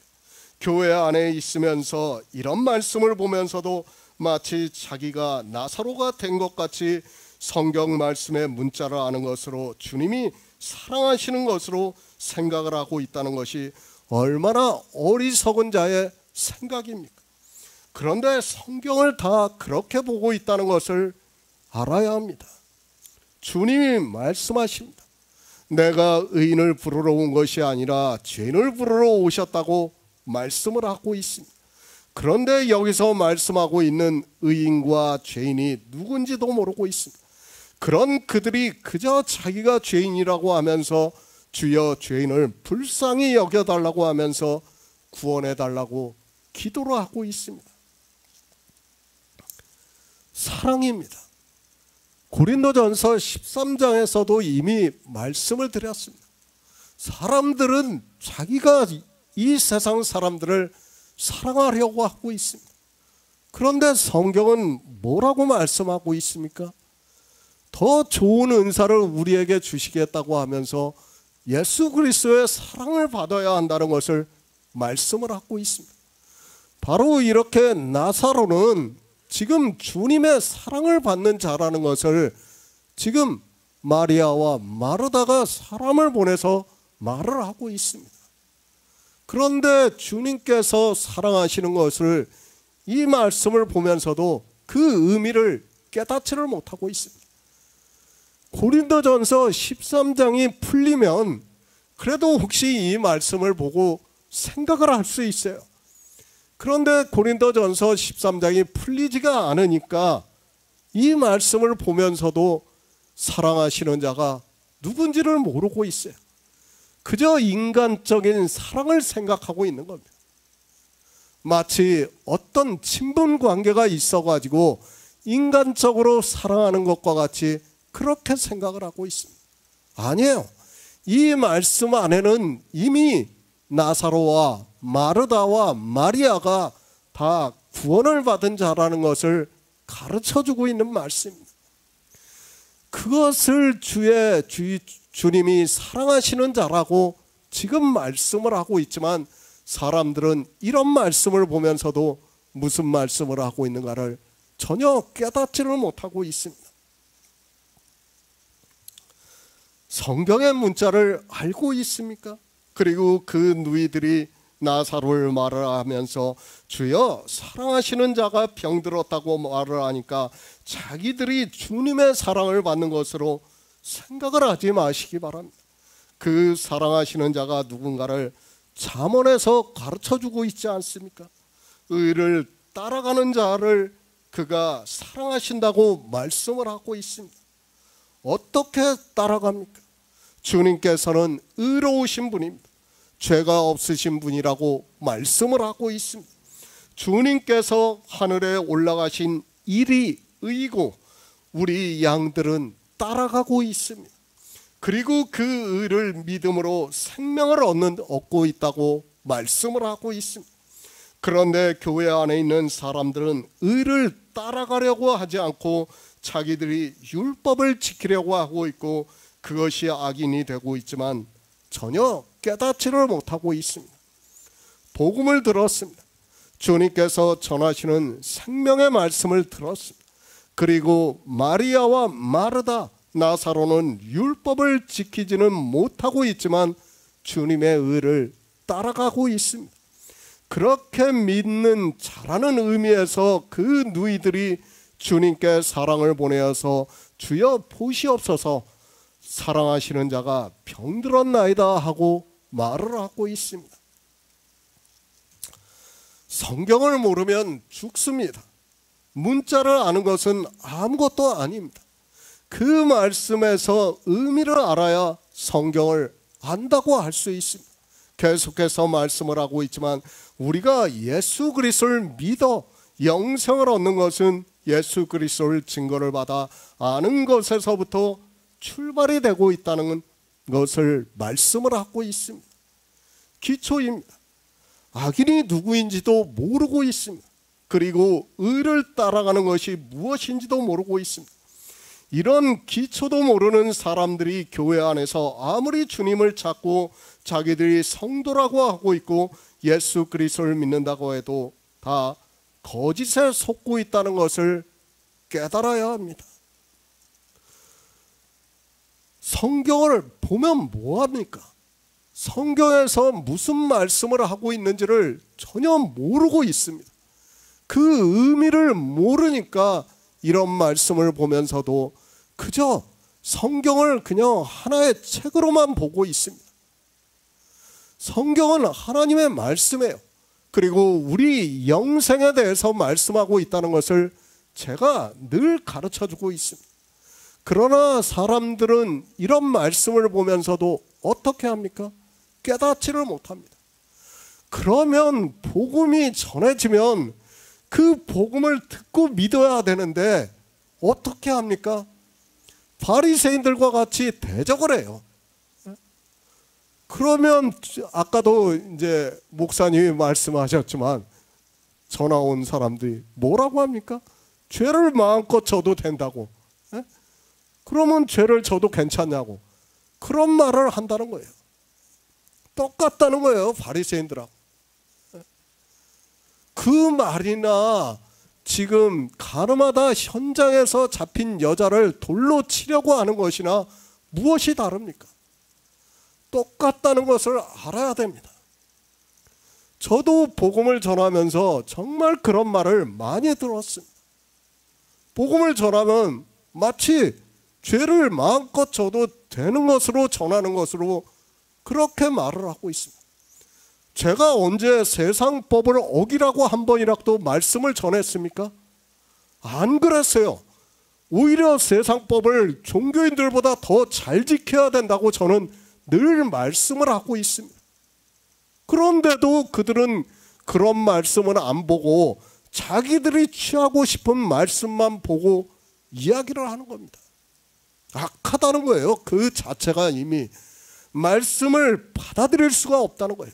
교회 안에 있으면서 이런 말씀을 보면서도 마치 자기가 나사로가 된 것 같이 성경 말씀의 문자를 아는 것으로 주님이 사랑하시는 것으로 생각을 하고 있다는 것이 얼마나 어리석은 자의 생각입니까? 그런데 성경을 다 그렇게 보고 있다는 것을 알아야 합니다. 주님이 말씀하십니다. 내가 의인을 부르러 온 것이 아니라 죄인을 부르러 오셨다고 말씀을 하고 있습니다. 그런데 여기서 말씀하고 있는 의인과 죄인이 누군지도 모르고 있습니다. 그런 그들이 그저 자기가 죄인이라고 하면서 주여 죄인을 불쌍히 여겨달라고 하면서 구원해 달라고 기도를 하고 있습니다. 사랑입니다. 고린도전서 13장에서도 이미 말씀을 드렸습니다. 사람들은 자기가 이 세상 사람들을 사랑하려고 하고 있습니다. 그런데 성경은 뭐라고 말씀하고 있습니까? 더 좋은 은사를 우리에게 주시겠다고 하면서 예수 그리스도의 사랑을 받아야 한다는 것을 말씀을 하고 있습니다. 바로 이렇게 나사로는 지금 주님의 사랑을 받는 자라는 것을 지금 마리아와 마르다가 사람을 보내서 말을 하고 있습니다. 그런데 주님께서 사랑하시는 것을 이 말씀을 보면서도 그 의미를 깨닫지를 못하고 있습니다. 고린도전서 13장이 풀리면 그래도 혹시 이 말씀을 보고 생각을 할 수 있어요. 그런데 고린도전서 13장이 풀리지가 않으니까 이 말씀을 보면서도 사랑하시는 자가 누군지를 모르고 있어요. 그저 인간적인 사랑을 생각하고 있는 겁니다. 마치 어떤 친분 관계가 있어가지고 인간적으로 사랑하는 것과 같이 그렇게 생각을 하고 있습니다. 아니에요. 이 말씀 안에는 이미 나사로와 마르다와 마리아가 다 구원을 받은 자라는 것을 가르쳐주고 있는 말씀입니다. 그것을 주님이 사랑하시는 자라고 지금 말씀을 하고 있지만 사람들은 이런 말씀을 보면서도 무슨 말씀을 하고 있는가를 전혀 깨닫지를 못하고 있습니다. 성경의 문자를 알고 있습니까? 그리고 그 누이들이 나사로를 말을 하면서 주여 사랑하시는 자가 병들었다고 말을 하니까 자기들이 주님의 사랑을 받는 것으로 생각을 하지 마시기 바랍니다. 그 사랑하시는 자가 누군가를 잠언에서 가르쳐주고 있지 않습니까? 의를 따라가는 자를 그가 사랑하신다고 말씀을 하고 있습니다. 어떻게 따라갑니까? 주님께서는 의로우신 분입니다. 죄가 없으신 분이라고 말씀을 하고 있습니다. 주님께서 하늘에 올라가신 일이 의고 우리 양들은 따라가고 있습니다. 그리고 그 의를 믿음으로 생명을 얻고 있다고 말씀을 하고 있습니다. 그런데 교회 안에 있는 사람들은 의를 따라가려고 하지 않고 자기들이 율법을 지키려고 하고 있고 그것이 악인이 되고 있지만 전혀 깨닫지를 못하고 있습니다. 복음을 들었습니다. 주님께서 전하시는 생명의 말씀을 들었습니다. 그리고 마리아와 마르다, 나사로는 율법을 지키지는 못하고 있지만 주님의 의를 따라가고 있습니다. 그렇게 믿는 자라는 의미에서 그 누이들이 주님께 사랑을 보내어서 주여 보시옵소서 사랑하시는 자가 병들었나이다 하고 말을 하고 있습니다. 성경을 모르면 죽습니다. 문자를 아는 것은 아무것도 아닙니다. 그 말씀에서 의미를 알아야 성경을 안다고 할 수 있습니다. 계속해서 말씀을 하고 있지만 우리가 예수 그리스도를 믿어 영생을 얻는 것은 예수 그리스도를 증거를 받아 아는 것에서부터 출발이 되고 있다는 것을 말씀을 하고 있습니다. 기초입니다. 악인이 누구인지도 모르고 있습니다. 그리고 의를 따라가는 것이 무엇인지도 모르고 있습니다. 이런 기초도 모르는 사람들이 교회 안에서 아무리 주님을 찾고 자기들이 성도라고 하고 있고 예수 그리스도를 믿는다고 해도 다 거짓에 속고 있다는 것을 깨달아야 합니다. 성경을 보면 뭐합니까? 성경에서 무슨 말씀을 하고 있는지를 전혀 모르고 있습니다. 그 의미를 모르니까 이런 말씀을 보면서도 그저 성경을 그냥 하나의 책으로만 보고 있습니다. 성경은 하나님의 말씀이에요. 그리고 우리 영생에 대해서 말씀하고 있다는 것을 제가 늘 가르쳐주고 있습니다. 그러나 사람들은 이런 말씀을 보면서도 어떻게 합니까? 깨닫지를 못합니다. 그러면 복음이 전해지면 그 복음을 듣고 믿어야 되는데 어떻게 합니까? 바리새인들과 같이 대적을 해요. 그러면 아까도 이제 목사님이 말씀하셨지만 전화 온 사람들이 뭐라고 합니까? 죄를 마음껏 져도 된다고. 그러면 죄를 져도 괜찮냐고. 그런 말을 한다는 거예요. 똑같다는 거예요, 바리새인들하고. 그 말이나 지금 가늠하다 현장에서 잡힌 여자를 돌로 치려고 하는 것이나 무엇이 다릅니까? 똑같다는 것을 알아야 됩니다. 저도 복음을 전하면서 정말 그런 말을 많이 들었습니다. 복음을 전하면 마치 죄를 마음껏 져도 되는 것으로 전하는 것으로 그렇게 말을 하고 있습니다. 제가 언제 세상 법을 어기라고 한 번이라도 말씀을 전했습니까? 안 그랬어요. 오히려 세상 법을 종교인들보다 더 잘 지켜야 된다고 저는 늘 말씀을 하고 있습니다. 그런데도 그들은 그런 말씀은 안 보고 자기들이 취하고 싶은 말씀만 보고 이야기를 하는 겁니다. 악하다는 거예요. 그 자체가 이미 말씀을 받아들일 수가 없다는 거예요.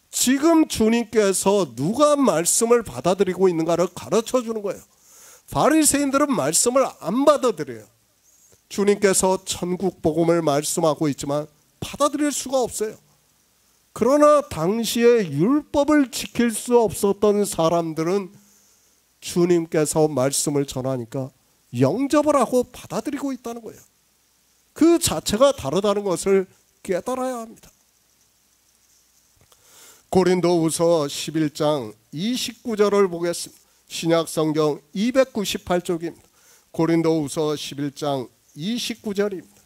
지금 주님께서 누가 말씀을 받아들이고 있는가를 가르쳐 주는 거예요. 바리새인들은 말씀을 안 받아들여요. 주님께서 천국 복음을 말씀하고 있지만 받아들일 수가 없어요. 그러나 당시에 율법을 지킬 수 없었던 사람들은 주님께서 말씀을 전하니까 영접을 하고 받아들이고 있다는 거예요. 그 자체가 다르다는 것을 깨달아야 합니다. 고린도후서 11장 29절을 보겠습니다. 신약성경 298쪽입니다. 고린도후서 11장 29절입니다.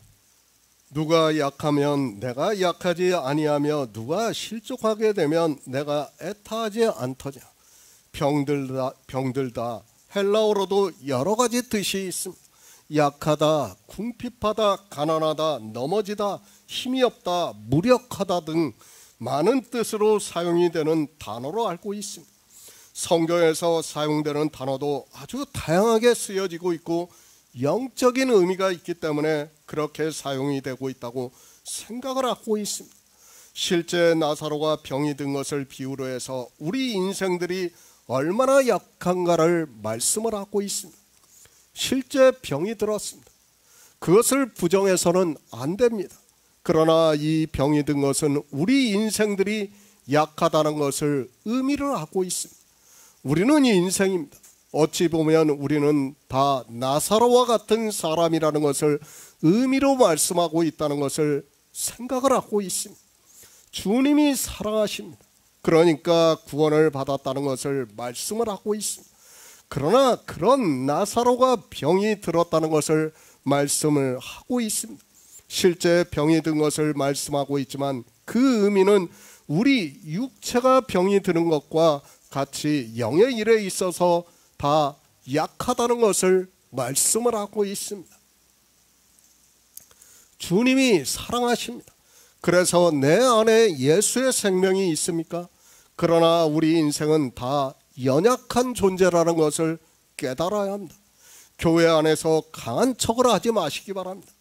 누가 약하면 내가 약하지 아니하며 누가 실족하게 되면 내가 애타하지 않더냐. 병들다 헬라어로도 여러 가지 뜻이 있습니다. 약하다, 궁핍하다, 가난하다, 넘어지다, 힘이 없다, 무력하다 등 많은 뜻으로 사용이 되는 단어로 알고 있습니다. 성경에서 사용되는 단어도 아주 다양하게 쓰여지고 있고 영적인 의미가 있기 때문에 그렇게 사용이 되고 있다고 생각을 하고 있습니다. 실제 나사로가 병이 든 것을 비유로 해서 우리 인생들이 얼마나 약한가를 말씀을 하고 있습니다. 실제 병이 들었습니다. 그것을 부정해서는 안 됩니다. 그러나 이 병이 든 것은 우리 인생들이 약하다는 것을 의미를 하고 있습니다. 우리는 인생입니다. 어찌 보면 우리는 다 나사로와 같은 사람이라는 것을 의미로 말씀하고 있다는 것을 생각을 하고 있습니다. 주님이 사랑하십니다. 그러니까 구원을 받았다는 것을 말씀을 하고 있습니다. 그러나 그런 나사로가 병이 들었다는 것을 말씀을 하고 있습니다. 실제 병이 든 것을 말씀하고 있지만 그 의미는 우리 육체가 병이 드는 것과 같이 영의 일에 있어서 다 약하다는 것을 말씀을 하고 있습니다. 주님이 사랑하십니다. 그래서 내 안에 예수의 생명이 있습니까? 그러나 우리 인생은 다 연약한 존재라는 것을 깨달아야 합니다. 교회 안에서 강한 척을 하지 마시기 바랍니다.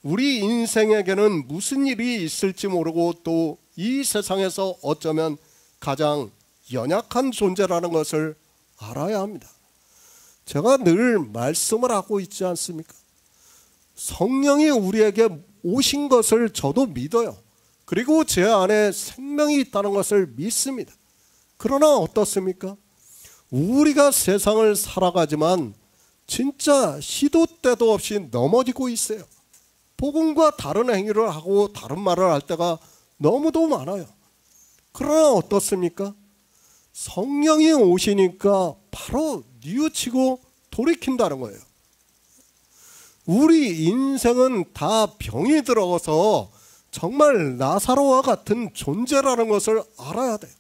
우리 인생에게는 무슨 일이 있을지 모르고 또 이 세상에서 어쩌면 가장 연약한 존재라는 것을 알아야 합니다. 제가 늘 말씀을 하고 있지 않습니까? 성령이 우리에게 오신 것을 저도 믿어요. 그리고 제 안에 생명이 있다는 것을 믿습니다. 그러나 어떻습니까? 우리가 세상을 살아가지만 진짜 시도 때도 없이 넘어지고 있어요. 복음과 다른 행위를 하고 다른 말을 할 때가 너무도 많아요. 그러나 어떻습니까? 성령이 오시니까 바로 뉘우치고 돌이킨다는 거예요. 우리 인생은 다 병이 들어서 정말 나사로와 같은 존재라는 것을 알아야 돼요.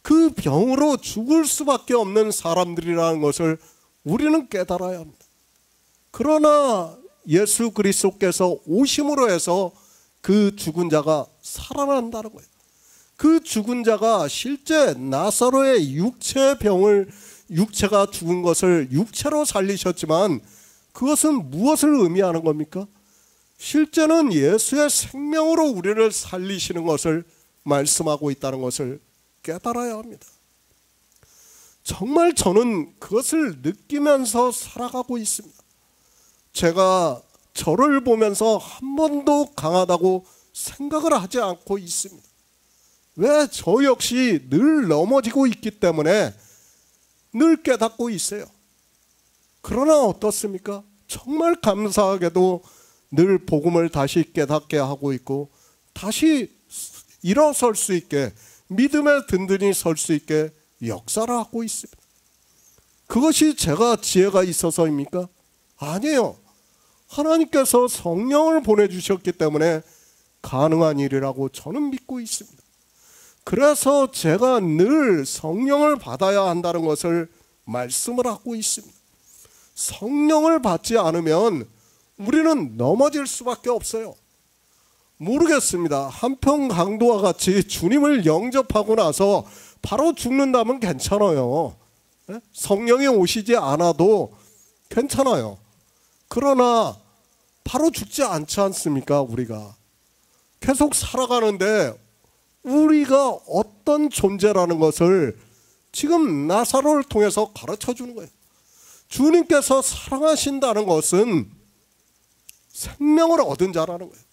그 병으로 죽을 수밖에 없는 사람들이라는 것을 우리는 깨달아야 합니다. 그러나 예수 그리스도께서 오심으로 해서 그 죽은 자가 살아난다는 거예요. 그 죽은 자가 실제 나사로의 육체가 죽은 것을 육체로 살리셨지만 그것은 무엇을 의미하는 겁니까? 실제는 예수의 생명으로 우리를 살리시는 것을 말씀하고 있다는 것을 깨달아야 합니다. 정말 저는 그것을 느끼면서 살아가고 있습니다. 제가 저를 보면서 한 번도 강하다고 생각을 하지 않고 있습니다. 왜? 저 역시 늘 넘어지고 있기 때문에 늘 깨닫고 있어요. 그러나 어떻습니까? 정말 감사하게도 늘 복음을 다시 깨닫게 하고 있고 다시 일어설 수 있게, 믿음에 든든히 설 수 있게 역사를 하고 있습니다. 그것이 제가 지혜가 있어서입니까? 아니에요. 하나님께서 성령을 보내주셨기 때문에 가능한 일이라고 저는 믿고 있습니다. 그래서 제가 늘 성령을 받아야 한다는 것을 말씀을 하고 있습니다. 성령을 받지 않으면 우리는 넘어질 수밖에 없어요. 모르겠습니다. 한평 강도와 같이 주님을 영접하고 나서 바로 죽는다면 괜찮아요. 성령이 오시지 않아도 괜찮아요. 그러나 바로 죽지 않지 않습니까? 우리가 계속 살아가는데 우리가 어떤 존재라는 것을 지금 나사로를 통해서 가르쳐 주는 거예요. 주님께서 사랑하신다는 것은 생명을 얻은 자라는 거예요.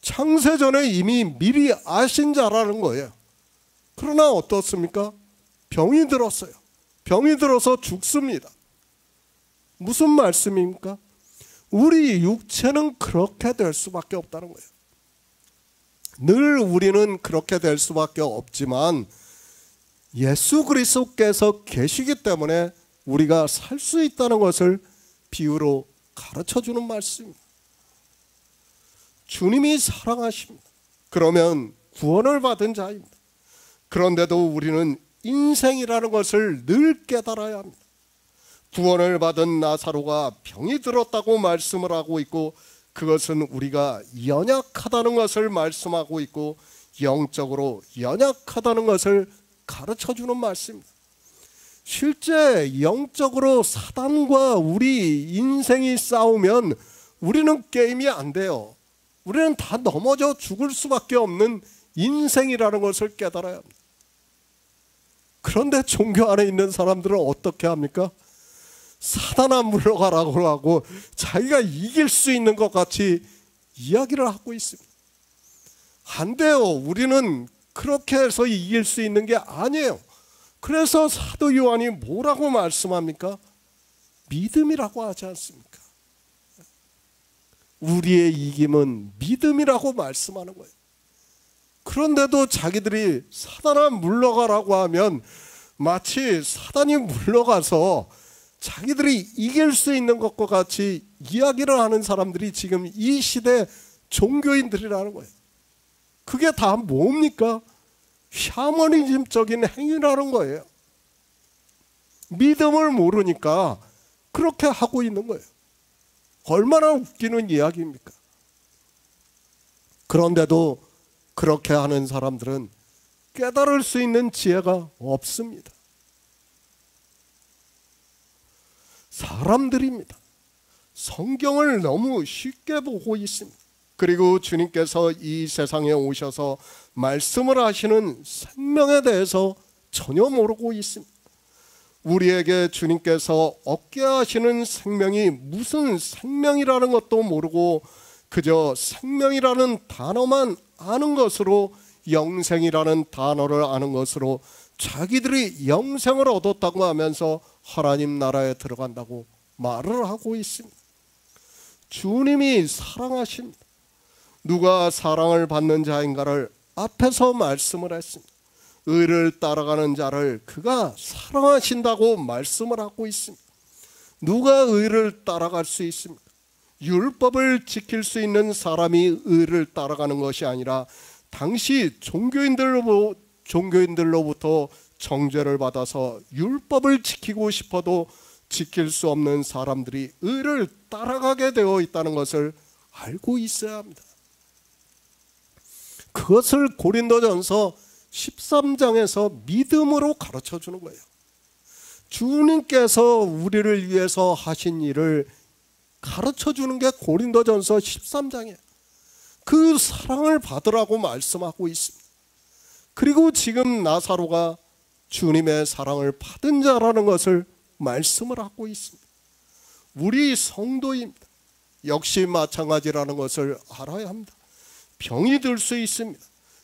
창세전에 이미 미리 아신 자라는 거예요. 그러나 어떻습니까? 병이 들었어요. 병이 들어서 죽습니다. 무슨 말씀입니까? 우리 육체는 그렇게 될 수밖에 없다는 거예요. 늘 우리는 그렇게 될 수밖에 없지만 예수 그리스도께서 계시기 때문에 우리가 살 수 있다는 것을 비유로 가르쳐주는 말씀입니다. 주님이 사랑하십니다. 그러면 구원을 받은 자입니다. 그런데도 우리는 인생이라는 것을 늘 깨달아야 합니다. 구원을 받은 나사로가 병이 들었다고 말씀을 하고 있고 그것은 우리가 연약하다는 것을 말씀하고 있고 영적으로 연약하다는 것을 가르쳐주는 말씀입니다. 실제 영적으로 사단과 우리 인생이 싸우면 우리는 게임이 안 돼요. 우리는 다 넘어져 죽을 수밖에 없는 인생이라는 것을 깨달아야 합니다. 그런데 종교 안에 있는 사람들은 어떻게 합니까? 사단아 물러가라고 하고 자기가 이길 수 있는 것 같이 이야기를 하고 있습니다. 안 돼요. 우리는 그렇게 해서 이길 수 있는 게 아니에요. 그래서 사도 요한이 뭐라고 말씀합니까? 믿음이라고 하지 않습니까? 우리의 이김은 믿음이라고 말씀하는 거예요. 그런데도 자기들이 사단아 물러가라고 하면 마치 사단이 물러가서 자기들이 이길 수 있는 것과 같이 이야기를 하는 사람들이 지금 이 시대 종교인들이라는 거예요. 그게 다 뭡니까? 샤머니즘적인 행위라는 거예요. 믿음을 모르니까 그렇게 하고 있는 거예요. 얼마나 웃기는 이야기입니까? 그런데도 그렇게 하는 사람들은 깨달을 수 있는 지혜가 없습니다. 사람들입니다. 성경을 너무 쉽게 보고 있습니다. 그리고 주님께서 이 세상에 오셔서 말씀을 하시는 생명에 대해서 전혀 모르고 있습니다. 우리에게 주님께서 얻게 하시는 생명이 무슨 생명이라는 것도 모르고 그저 생명이라는 단어만 아는 것으로 영생이라는 단어를 아는 것으로 자기들이 영생을 얻었다고 하면서 하나님 나라에 들어간다고 말을 하고 있습니다. 주님이 사랑하십니다. 누가 사랑을 받는 자인가를 앞에서 말씀을 했습니다. 의를 따라가는 자를 그가 사랑하신다고 말씀을 하고 있습니다. 누가 의를 따라갈 수 있습니까? 율법을 지킬 수 있는 사람이 의를 따라가는 것이 아니라 당시 종교인들로부터 정죄를 받아서 율법을 지키고 싶어도 지킬 수 없는 사람들이 의를 따라가게 되어 있다는 것을 알고 있어야 합니다. 그것을 고린도전서 13장에서 믿음으로 가르쳐 주는 거예요. 주님께서 우리를 위해서 하신 일을 가르쳐 주는 게 고린도전서 13장이에요. 그 사랑을 받으라고 말씀하고 있습니다. 그리고 지금 나사로가 주님의 사랑을 받은 자라는 것을 말씀을 하고 있습니다. 우리 성도입니다. 역시 마찬가지라는 것을 알아야 합니다. 병이 들 수 있습니다.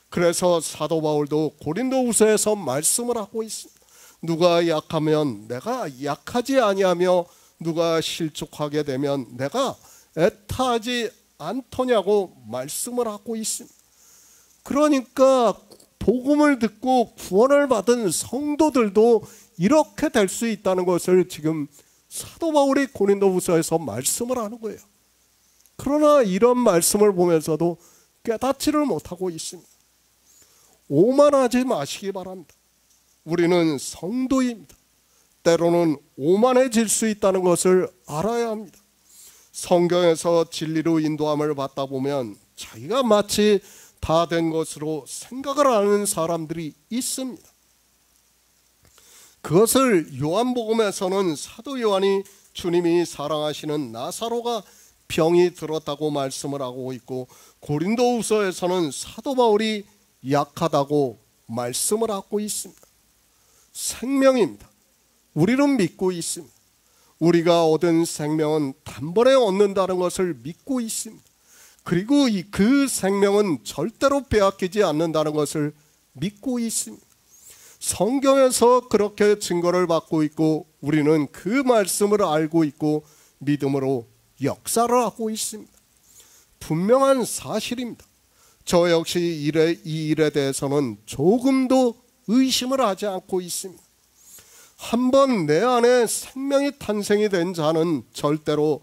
그래서 사도 바울도 고린도후서에서 말씀을 하고 있습니다. 누가 약하면 내가 약하지 아니하며 누가 실족하게 되면 내가 애타하지 않더냐고 말씀을 하고 있습니다. 그러니까 복음을 듣고 구원을 받은 성도들도 이렇게 될 수 있다는 것을 지금 사도 바울이 고린도후서에서 말씀을 하는 거예요. 그러나 이런 말씀을 보면서도 깨닫지를 못하고 있습니다. 오만하지 마시기 바랍니다. 우리는 성도입니다. 때로는 오만해질 수 있다는 것을 알아야 합니다. 성경에서 진리로 인도함을 받다 보면 자기가 마치 다 된 것으로 생각을 하는 사람들이 있습니다. 그것을 요한복음에서는 사도 요한이 주님이 사랑하시는 나사로가 병이 들었다고 말씀을 하고 있고, 고린도후서에서는 사도 바울이 약하다고 말씀을 하고 있습니다. 생명입니다. 우리는 믿고 있습니다. 우리가 얻은 생명은 단번에 얻는다는 것을 믿고 있습니다. 그리고 그 생명은 절대로 빼앗기지 않는다는 것을 믿고 있습니다. 성경에서 그렇게 증거를 받고 있고 우리는 그 말씀을 알고 있고 믿음으로 역사를 하고 있습니다. 분명한 사실입니다. 저 역시 이 일에 대해서는 조금도 의심을 하지 않고 있습니다. 한번 내 안에 생명이 탄생이 된 자는 절대로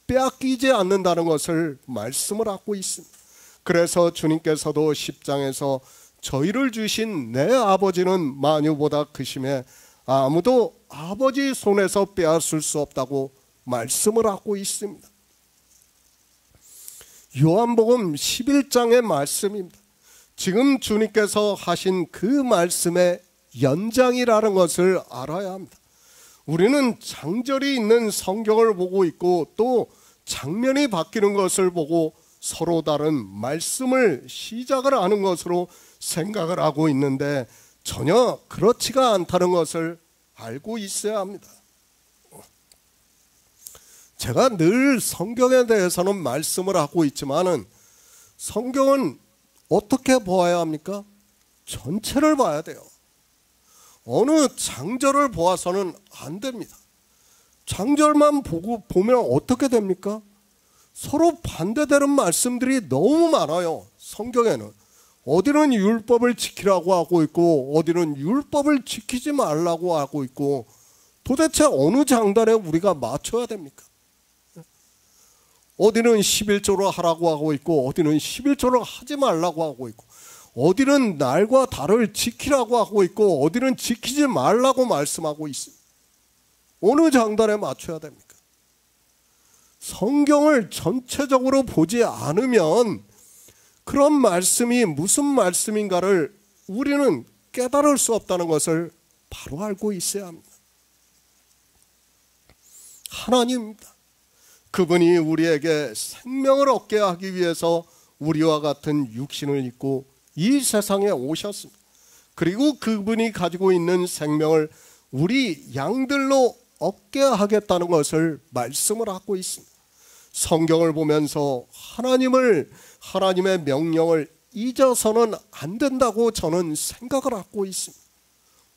빼앗기지 않는다는 것을 말씀을 하고 있습니다. 그래서 주님께서도 10장에서 저희를 주신 내 아버지는 만유보다 크심에 아무도 아버지 손에서 빼앗을 수 없다고 말씀을 하고 있습니다. 요한복음 11장의 말씀입니다. 지금 주님께서 하신 그 말씀의 연장이라는 것을 알아야 합니다. 우리는 장절이 있는 성경을 보고 있고 또 장면이 바뀌는 것을 보고 서로 다른 말씀을 시작을 하는 것으로 생각을 하고 있는데 전혀 그렇지가 않다는 것을 알고 있어야 합니다. 제가 늘 성경에 대해서는 말씀을 하고 있지만은 성경은 어떻게 보아야 합니까? 전체를 봐야 돼요. 어느 장절을 보아서는 안 됩니다. 장절만 보면 어떻게 됩니까? 서로 반대되는 말씀들이 너무 많아요. 성경에는 어디는 율법을 지키라고 하고 있고 어디는 율법을 지키지 말라고 하고 있고 도대체 어느 장단에 우리가 맞춰야 됩니까? 어디는 11조로 하라고 하고 있고 어디는 11조를 하지 말라고 하고 있고 어디는 날과 달을 지키라고 하고 있고 어디는 지키지 말라고 말씀하고 있습니다. 어느 장단에 맞춰야 됩니까? 성경을 전체적으로 보지 않으면 그런 말씀이 무슨 말씀인가를 우리는 깨달을 수 없다는 것을 바로 알고 있어야 합니다. 하나님입니다. 그분이 우리에게 생명을 얻게 하기 위해서 우리와 같은 육신을 입고 이 세상에 오셨습니다. 그리고 그분이 가지고 있는 생명을 우리 양들로 얻게 하겠다는 것을 말씀을 하고 있습니다. 성경을 보면서 하나님의 명령을 잊어서는 안 된다고 저는 생각을 하고 있습니다.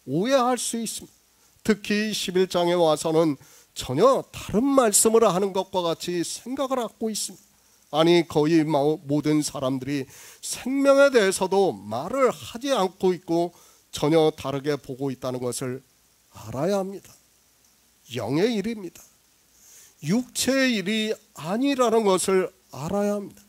오해할 수 있습니다. 특히 11장에 와서는 전혀 다른 말씀을 하는 것과 같이 생각을 하고 있습니다. 아니 거의 모든 사람들이 생명에 대해서도 말을 하지 않고 있고 전혀 다르게 보고 있다는 것을 알아야 합니다. 영의 일입니다. 육체의 일이 아니라는 것을 알아야 합니다.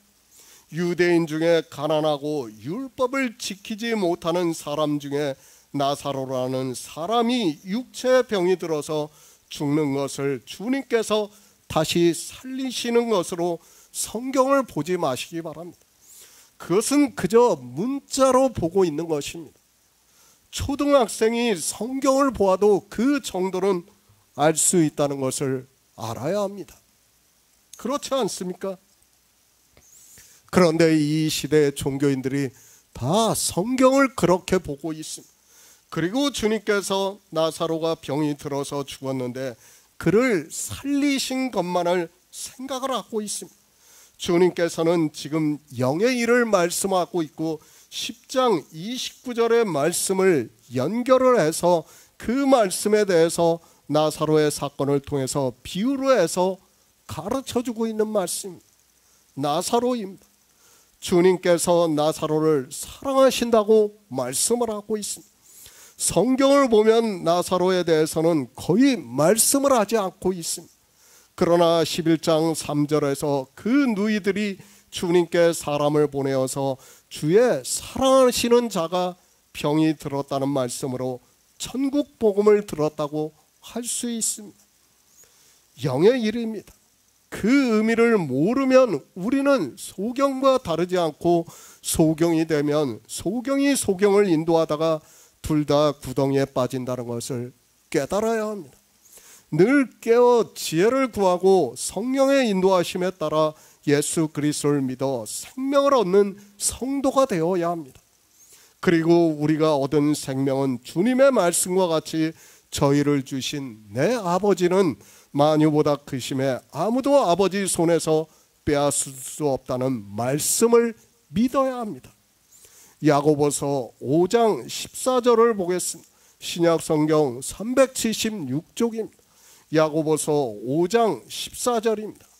유대인 중에 가난하고 율법을 지키지 못하는 사람 중에 나사로라는 사람이 육체의 병이 들어서 죽는 것을 주님께서 다시 살리시는 것으로 성경을 보지 마시기 바랍니다. 그것은 그저 문자로 보고 있는 것입니다. 초등학생이 성경을 보아도 그 정도는 알 수 있다는 것을 알아야 합니다. 그렇지 않습니까? 그런데 이 시대의 종교인들이 다 성경을 그렇게 보고 있습니다. 그리고 주님께서 나사로가 병이 들어서 죽었는데 그를 살리신 것만을 생각을 하고 있습니다. 주님께서는 지금 영의 일을 말씀하고 있고 10장 29절의 말씀을 연결을 해서 그 말씀에 대해서 나사로의 사건을 통해서 비유로 해서 가르쳐주고 있는 말씀입니다. 나사로입니다. 주님께서 나사로를 사랑하신다고 말씀을 하고 있습니다. 성경을 보면 나사로에 대해서는 거의 말씀을 하지 않고 있습니다. 그러나 11장 3절에서 그 누이들이 주님께 사람을 보내어서 주의 사랑하시는 자가 병이 들었다는 말씀으로 천국 복음을 들었다고 할 수 있습니다. 영의 일입니다. 그 의미를 모르면 우리는 소경과 다르지 않고 소경이 되면 소경이 소경을 인도하다가 둘 다 구덩이에 빠진다는 것을 깨달아야 합니다. 늘 깨어 지혜를 구하고 성령의 인도하심에 따라 예수 그리스도를 믿어 생명을 얻는 성도가 되어야 합니다. 그리고 우리가 얻은 생명은 주님의 말씀과 같이 저희를 주신 내 아버지는 만유보다 크심에 아무도 아버지 손에서 빼앗을 수 없다는 말씀을 믿어야 합니다. 야고보서 5장 14절을 보겠습니다. 신약성경 376쪽입니다. 야고보서 5장 14절입니다.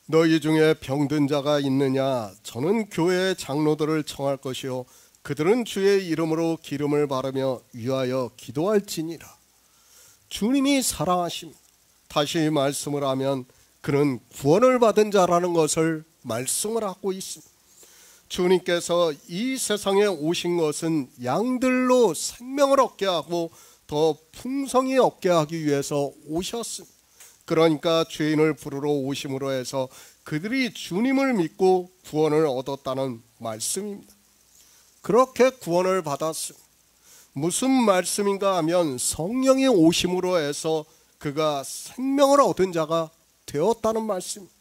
너희 중에 병든 자가 있느냐? 저는 교회의 장로들을 청할 것이요 그들은 주의 이름으로 기름을 바르며 위하여 기도할지니라. 주님이 사랑하십니다. 다시 말씀을 하면 그는 구원을 받은 자라는 것을 말씀을 하고 있습니다. 주님께서 이 세상에 오신 것은 양들로 생명을 얻게 하고 더 풍성히 얻게 하기 위해서 오셨습니다. 그러니까 죄인을 부르러 오심으로 해서 그들이 주님을 믿고 구원을 얻었다는 말씀입니다. 그렇게 구원을 받았습니다. 무슨 말씀인가 하면 성령이 오심으로 해서 그가 생명을 얻은 자가 되었다는 말씀입니다.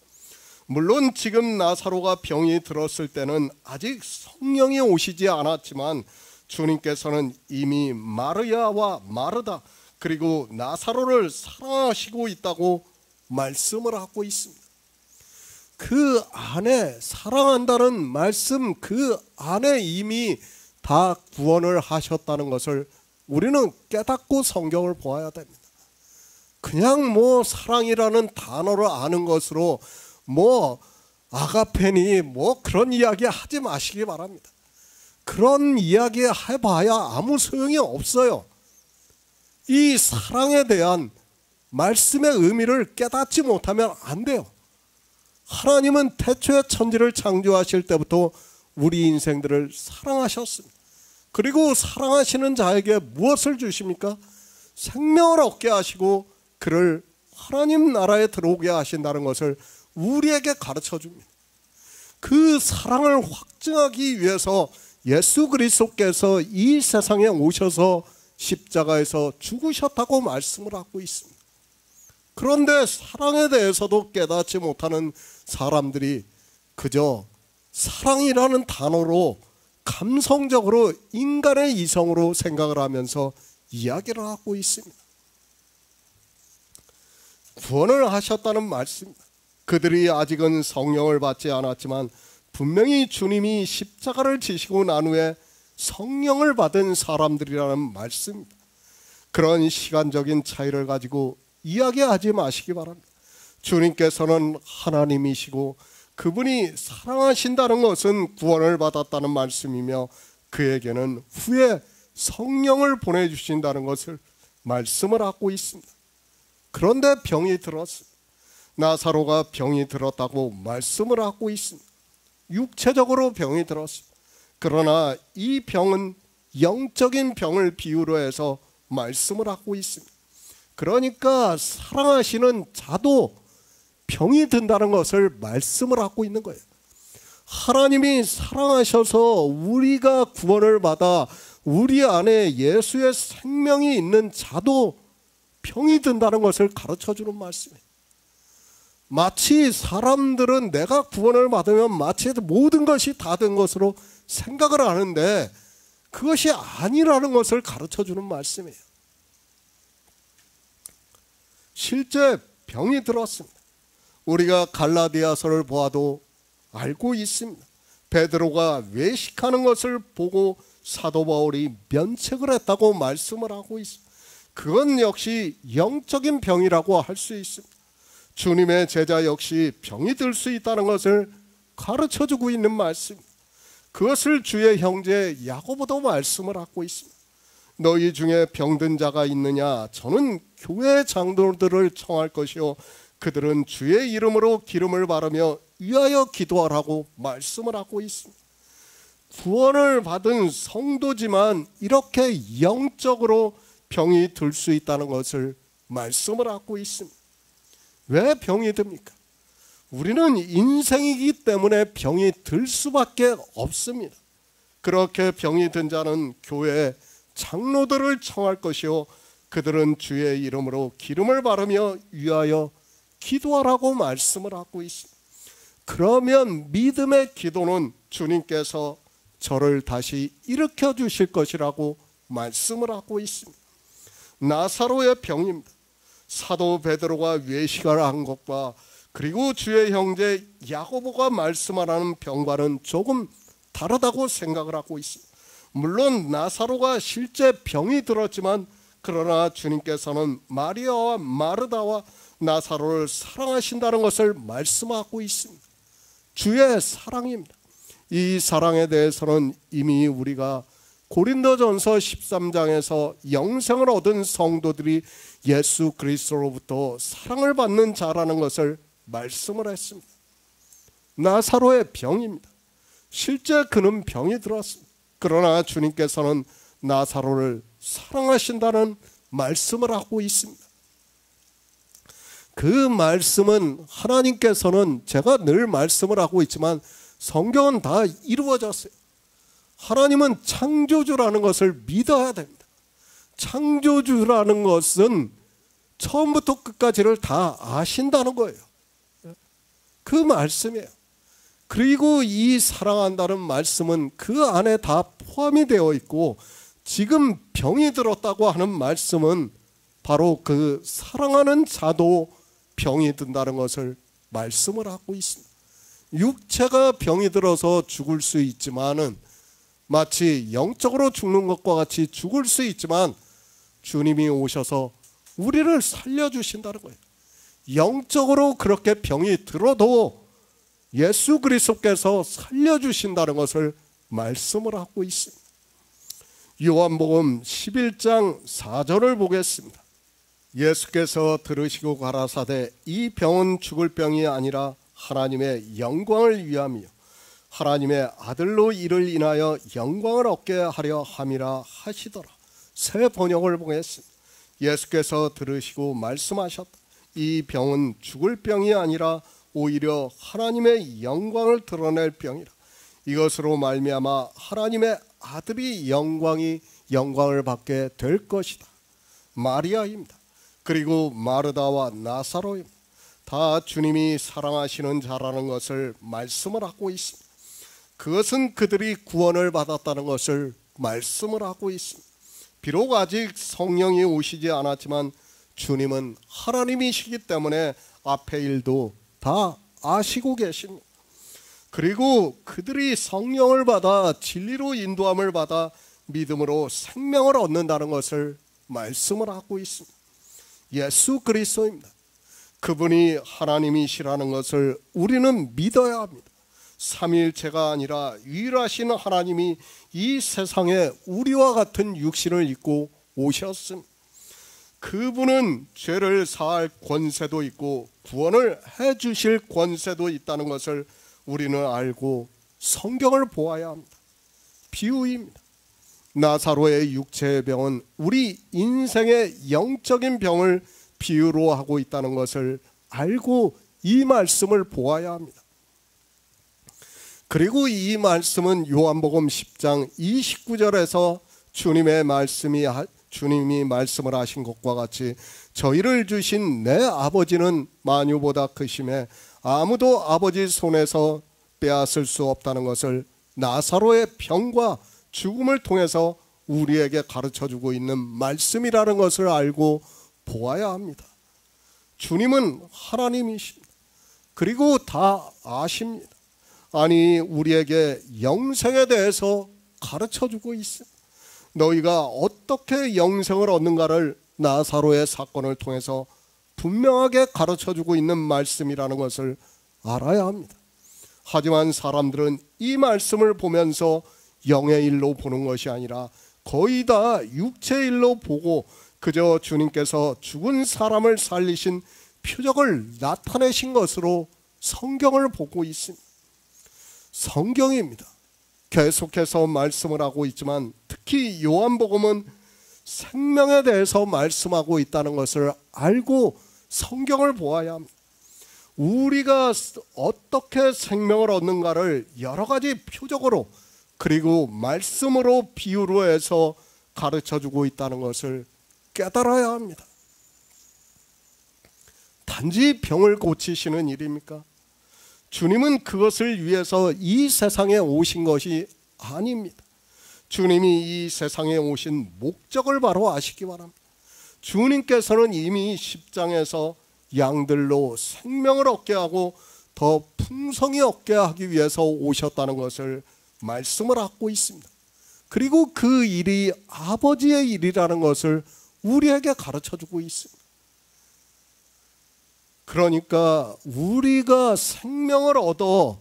물론 지금 나사로가 병이 들었을 때는 아직 성령이 오시지 않았지만 주님께서는 이미 마르야와 마르다 그리고 나사로를 사랑하시고 있다고 말씀을 하고 있습니다. 그 안에 사랑한다는 말씀 그 안에 이미 다 구원을 하셨다는 것을 우리는 깨닫고 성경을 보아야 됩니다. 그냥 사랑이라는 단어를 아는 것으로 아가페니 그런 이야기 하지 마시기 바랍니다. 그런 이야기 해봐야 아무 소용이 없어요. 이 사랑에 대한 말씀의 의미를 깨닫지 못하면 안 돼요. 하나님은 태초에 천지를 창조하실 때부터 우리 인생들을 사랑하셨습니다. 그리고 사랑하시는 자에게 무엇을 주십니까? 생명을 얻게 하시고 그를 하나님 나라에 들어오게 하신다는 것을 우리에게 가르쳐 줍니다. 그 사랑을 확증하기 위해서 예수 그리스도께서 이 세상에 오셔서 십자가에서 죽으셨다고 말씀을 하고 있습니다. 그런데 사랑에 대해서도 깨닫지 못하는 사람들이 그저 사랑이라는 단어로 감성적으로 인간의 이성으로 생각을 하면서 이야기를 하고 있습니다. 구원을 하셨다는 말씀입니다. 그들이 아직은 성령을 받지 않았지만 분명히 주님이 십자가를 지시고 난 후에 성령을 받은 사람들이라는 말씀입니다. 그런 시간적인 차이를 가지고 이야기하지 마시기 바랍니다. 주님께서는 하나님이시고 그분이 사랑하신다는 것은 구원을 받았다는 말씀이며 그에게는 후에 성령을 보내주신다는 것을 말씀을 하고 있습니다. 그런데 병이 들었습니다. 나사로가 병이 들었다고 말씀을 하고 있습니다. 육체적으로 병이 들었습니다. 그러나 이 병은 영적인 병을 비유로 해서 말씀을 하고 있습니다. 그러니까 사랑하시는 자도 병이 든다는 것을 말씀을 하고 있는 거예요. 하나님이 사랑하셔서 우리가 구원을 받아 우리 안에 예수의 생명이 있는 자도 병이 든다는 것을 가르쳐주는 말씀이에요. 마치 사람들은 내가 구원을 받으면 마치 모든 것이 다 된 것으로 생각을 하는데 그것이 아니라는 것을 가르쳐주는 말씀이에요. 실제 병이 들었습니다. 우리가 갈라디아서를 보아도 알고 있습니다. 베드로가 외식하는 것을 보고 사도 바울이 면책을 했다고 말씀을 하고 있습니다. 그건 역시 영적인 병이라고 할 수 있습니다. 주님의 제자 역시 병이 들 수 있다는 것을 가르쳐주고 있는 말씀입니다. 그것을 주의 형제 야고보도 말씀을 하고 있습니다. 너희 중에 병든 자가 있느냐? 저는 교회 장로들을 청할 것이요 그들은 주의 이름으로 기름을 바르며 위하여 기도하라고 말씀을 하고 있습니다. 구원을 받은 성도지만 이렇게 영적으로 병이 들 수 있다는 것을 말씀을 하고 있습니다. 왜 병이 듭니까? 우리는 인생이기 때문에 병이 들 수밖에 없습니다. 그렇게 병이 든 자는 교회 장로들을 청할 것이요 그들은 주의 이름으로 기름을 바르며 위하여 기도하라고 말씀을 하고 있습니다. 그러면 믿음의 기도는 주님께서 저를 다시 일으켜 주실 것이라고 말씀을 하고 있습니다. 나사로의 병입니다. 사도 베드로가 외식을 한 것과 그리고 주의 형제 야고보가 말씀하는 병과는 조금 다르다고 생각을 하고 있습니다. 물론 나사로가 실제 병이 들었지만 그러나 주님께서는 마리아와 마르다와 나사로를 사랑하신다는 것을 말씀하고 있습니다. 주의 사랑입니다. 이 사랑에 대해서는 이미 우리가 고린도전서 13장에서 영생을 얻은 성도들이 예수 그리스도로부터 사랑을 받는 자라는 것을 말씀을 했습니다. 나사로의 병입니다. 실제 그는 병이 들었습니다. 그러나 주님께서는 나사로를 사랑하신다는 말씀을 하고 있습니다. 그 말씀은 하나님께서는 제가 늘 말씀을 하고 있지만 성경은 다 이루어졌어요. 하나님은 창조주라는 것을 믿어야 됩니다. 창조주라는 것은 처음부터 끝까지를 다 아신다는 거예요. 그 말씀이에요. 그리고 이 사랑한다는 말씀은 그 안에 다 포함이 되어 있고 지금 병이 들었다고 하는 말씀은 바로 그 사랑하는 자도 병이 든다는 것을 말씀을 하고 있습니다. 육체가 병이 들어서 죽을 수 있지만은 마치 영적으로 죽는 것과 같이 죽을 수 있지만 주님이 오셔서 우리를 살려주신다는 거예요. 영적으로 그렇게 병이 들어도 예수 그리스도께서 살려주신다는 것을 말씀을 하고 있습니다. 요한복음 11장 4절을 보겠습니다. 예수께서 들으시고 가라사대 이 병은 죽을 병이 아니라 하나님의 영광을 위함이요 하나님의 아들로 이를 인하여 영광을 얻게 하려 함이라 하시더라. 새 번역을 보겠습니다. 예수께서 들으시고 말씀하셨다. 이 병은 죽을 병이 아니라 오히려 하나님의 영광을 드러낼 병이라. 이것으로 말미암아 하나님의 아들이 영광을 받게 될 것이다. 마리아입니다. 그리고 마르다와 나사로입니다. 다 주님이 사랑하시는 자라는 것을 말씀을 하고 있습니다. 그것은 그들이 구원을 받았다는 것을 말씀을 하고 있습니다. 비록 아직 성령이 오시지 않았지만 주님은 하나님이시기 때문에 앞의 일도 다 아시고 계십니다. 그리고 그들이 성령을 받아 진리로 인도함을 받아 믿음으로 생명을 얻는다는 것을 말씀을 하고 있습니다. 예수 그리스도입니다. 그분이 하나님이시라는 것을 우리는 믿어야 합니다. 삼위일체가 아니라 유일하신 하나님이 이 세상에 우리와 같은 육신을 입고 오셨습니다. 그분은 죄를 사할 권세도 있고 구원을 해주실 권세도 있다는 것을 우리는 알고 성경을 보아야 합니다. 비유입니다. 나사로의 육체의 병은 우리 인생의 영적인 병을 비유로 하고 있다는 것을 알고 이 말씀을 보아야 합니다. 그리고 이 말씀은 요한복음 10장 29절에서 주님이 말씀을 하신 것과 같이 저희를 주신 내 아버지는 만유보다 크심에 아무도 아버지 손에서 빼앗을 수 없다는 것을 나사로의 병과 죽음을 통해서 우리에게 가르쳐주고 있는 말씀이라는 것을 알고 보아야 합니다. 주님은 하나님이십니다. 그리고 다 아십니다. 아니, 우리에게 영생에 대해서 가르쳐주고 있습니다. 너희가 어떻게 영생을 얻는가를 나사로의 사건을 통해서 분명하게 가르쳐주고 있는 말씀이라는 것을 알아야 합니다. 하지만 사람들은 이 말씀을 보면서 영의 일로 보는 것이 아니라 거의 다 육체의 일로 보고 그저 주님께서 죽은 사람을 살리신 표적을 나타내신 것으로 성경을 보고 있습니다. 성경입니다. 계속해서 말씀을 하고 있지만 특히 요한복음은 생명에 대해서 말씀하고 있다는 것을 알고 성경을 보아야 합니다. 우리가 어떻게 생명을 얻는가를 여러 가지 표적으로 그리고 말씀으로 비유로 해서 가르쳐주고 있다는 것을 깨달아야 합니다. 단지 병을 고치시는 일입니까? 주님은 그것을 위해서 이 세상에 오신 것이 아닙니다. 주님이 이 세상에 오신 목적을 바로 아시기 바랍니다. 주님께서는 이미 십장에서 양들로 생명을 얻게 하고 더 풍성히 얻게 하기 위해서 오셨다는 것을 말씀을 하고 있습니다. 그리고 그 일이 아버지의 일이라는 것을 우리에게 가르쳐주고 있습니다. 그러니까 우리가 생명을 얻어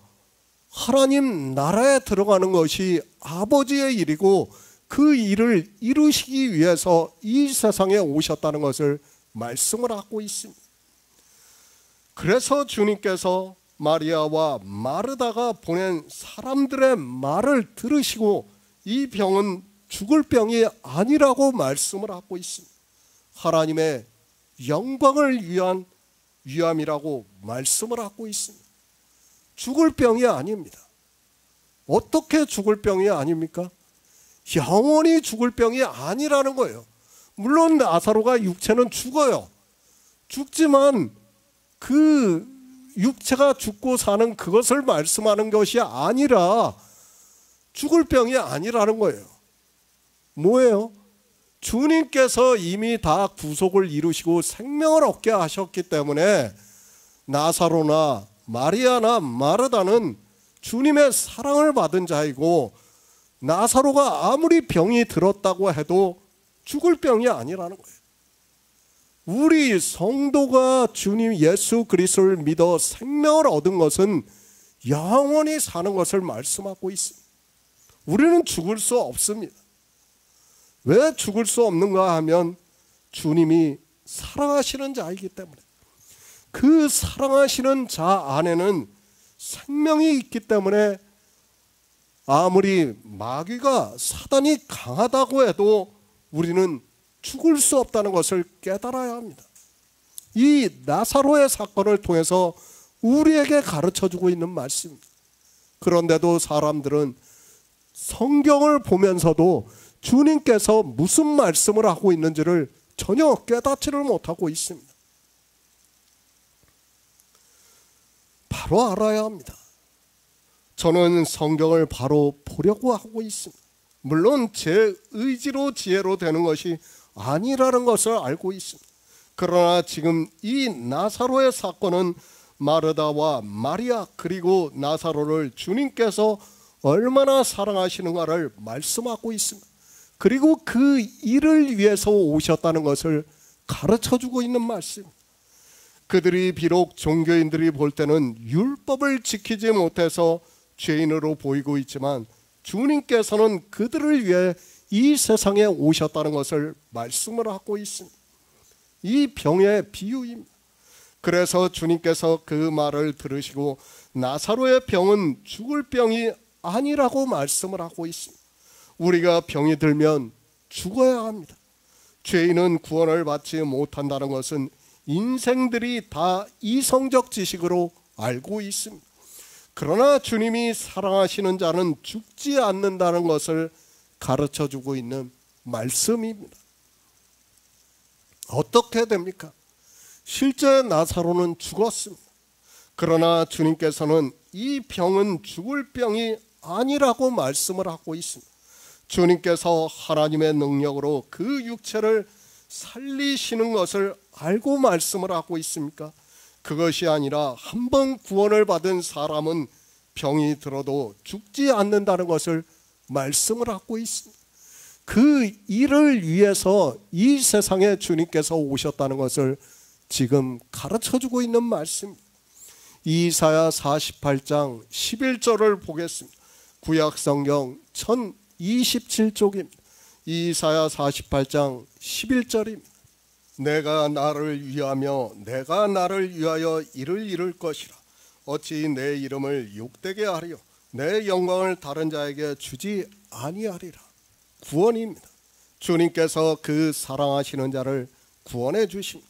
하나님 나라에 들어가는 것이 아버지의 일이고 그 일을 이루시기 위해서 이 세상에 오셨다는 것을 말씀을 하고 있습니다. 그래서 주님께서 마리아와 마르다가 보낸 사람들의 말을 들으시고 이 병은 죽을 병이 아니라고 말씀을 하고 있습니다. 하나님의 영광을 위한 위함이라고 말씀을 하고 있습니다. 죽을 병이 아닙니다. 어떻게 죽을 병이 아닙니까? 영원히 죽을 병이 아니라는 거예요. 물론 나사로가 육체는 죽어요. 죽지만 그 육체가 죽고 사는 그것을 말씀하는 것이 아니라 죽을 병이 아니라는 거예요. 뭐예요? 주님께서 이미 다 구속을 이루시고 생명을 얻게 하셨기 때문에 나사로나 마리아나 마르다는 주님의 사랑을 받은 자이고 나사로가 아무리 병이 들었다고 해도 죽을 병이 아니라는 거예요. 우리 성도가 주님 예수 그리스도를 믿어 생명을 얻은 것은 영원히 사는 것을 말씀하고 있습니다. 우리는 죽을 수 없습니다. 왜 죽을 수 없는가 하면 주님이 사랑하시는 자이기 때문에 그 사랑하시는 자 안에는 생명이 있기 때문에 아무리 마귀가 사단이 강하다고 해도 우리는 죽을 수 없다는 것을 깨달아야 합니다. 이 나사로의 사건을 통해서 우리에게 가르쳐주고 있는 말씀입니다. 그런데도 사람들은 성경을 보면서도 주님께서 무슨 말씀을 하고 있는지를 전혀 깨닫지를 못하고 있습니다. 바로 알아야 합니다. 저는 성경을 바로 보려고 하고 있습니다. 물론 제 의지로 지혜로 되는 것이 아니라는 것을 알고 있습니다. 그러나 지금 이 나사로의 사건은 마르다와 마리아 그리고 나사로를 주님께서 얼마나 사랑하시는가를 말씀하고 있습니다. 그리고 그 일을 위해서 오셨다는 것을 가르쳐주고 있는 말씀입니다. 그들이 비록 종교인들이 볼 때는 율법을 지키지 못해서 죄인으로 보이고 있지만 주님께서는 그들을 위해 이 세상에 오셨다는 것을 말씀을 하고 있습니다. 이 병의 비유입니다. 그래서 주님께서 그 말을 들으시고 나사로의 병은 죽을 병이 아니라고 말씀을 하고 있습니다. 우리가 병이 들면 죽어야 합니다. 죄인은 구원을 받지 못한다는 것은 인생들이 다 이성적 지식으로 알고 있습니다. 그러나 주님이 사랑하시는 자는 죽지 않는다는 것을 가르쳐주고 있는 말씀입니다. 어떻게 됩니까? 실제 나사로는 죽었습니다. 그러나 주님께서는 이 병은 죽을 병이 아니라고 말씀을 하고 있습니다. 주님께서 하나님의 능력으로 그 육체를 살리시는 것을 알고 말씀을 하고 있습니까? 그것이 아니라 한 번 구원을 받은 사람은 병이 들어도 죽지 않는다는 것을 말씀을 하고 있습니다. 그 일을 위해서 이 세상에 주님께서 오셨다는 것을 지금 가르쳐주고 있는 말씀입니다. 이사야 48장 11절을 보겠습니다. 구약성경 1027쪽입니다. 이사야 48장 11절입니다. 내가 나를 위하며 내가 나를 위하여 이를 이룰 것이라. 어찌 내 이름을 욕되게 하리요 내 영광을 다른 자에게 주지 아니하리라. 구원입니다. 주님께서 그 사랑하시는 자를 구원해 주십니다.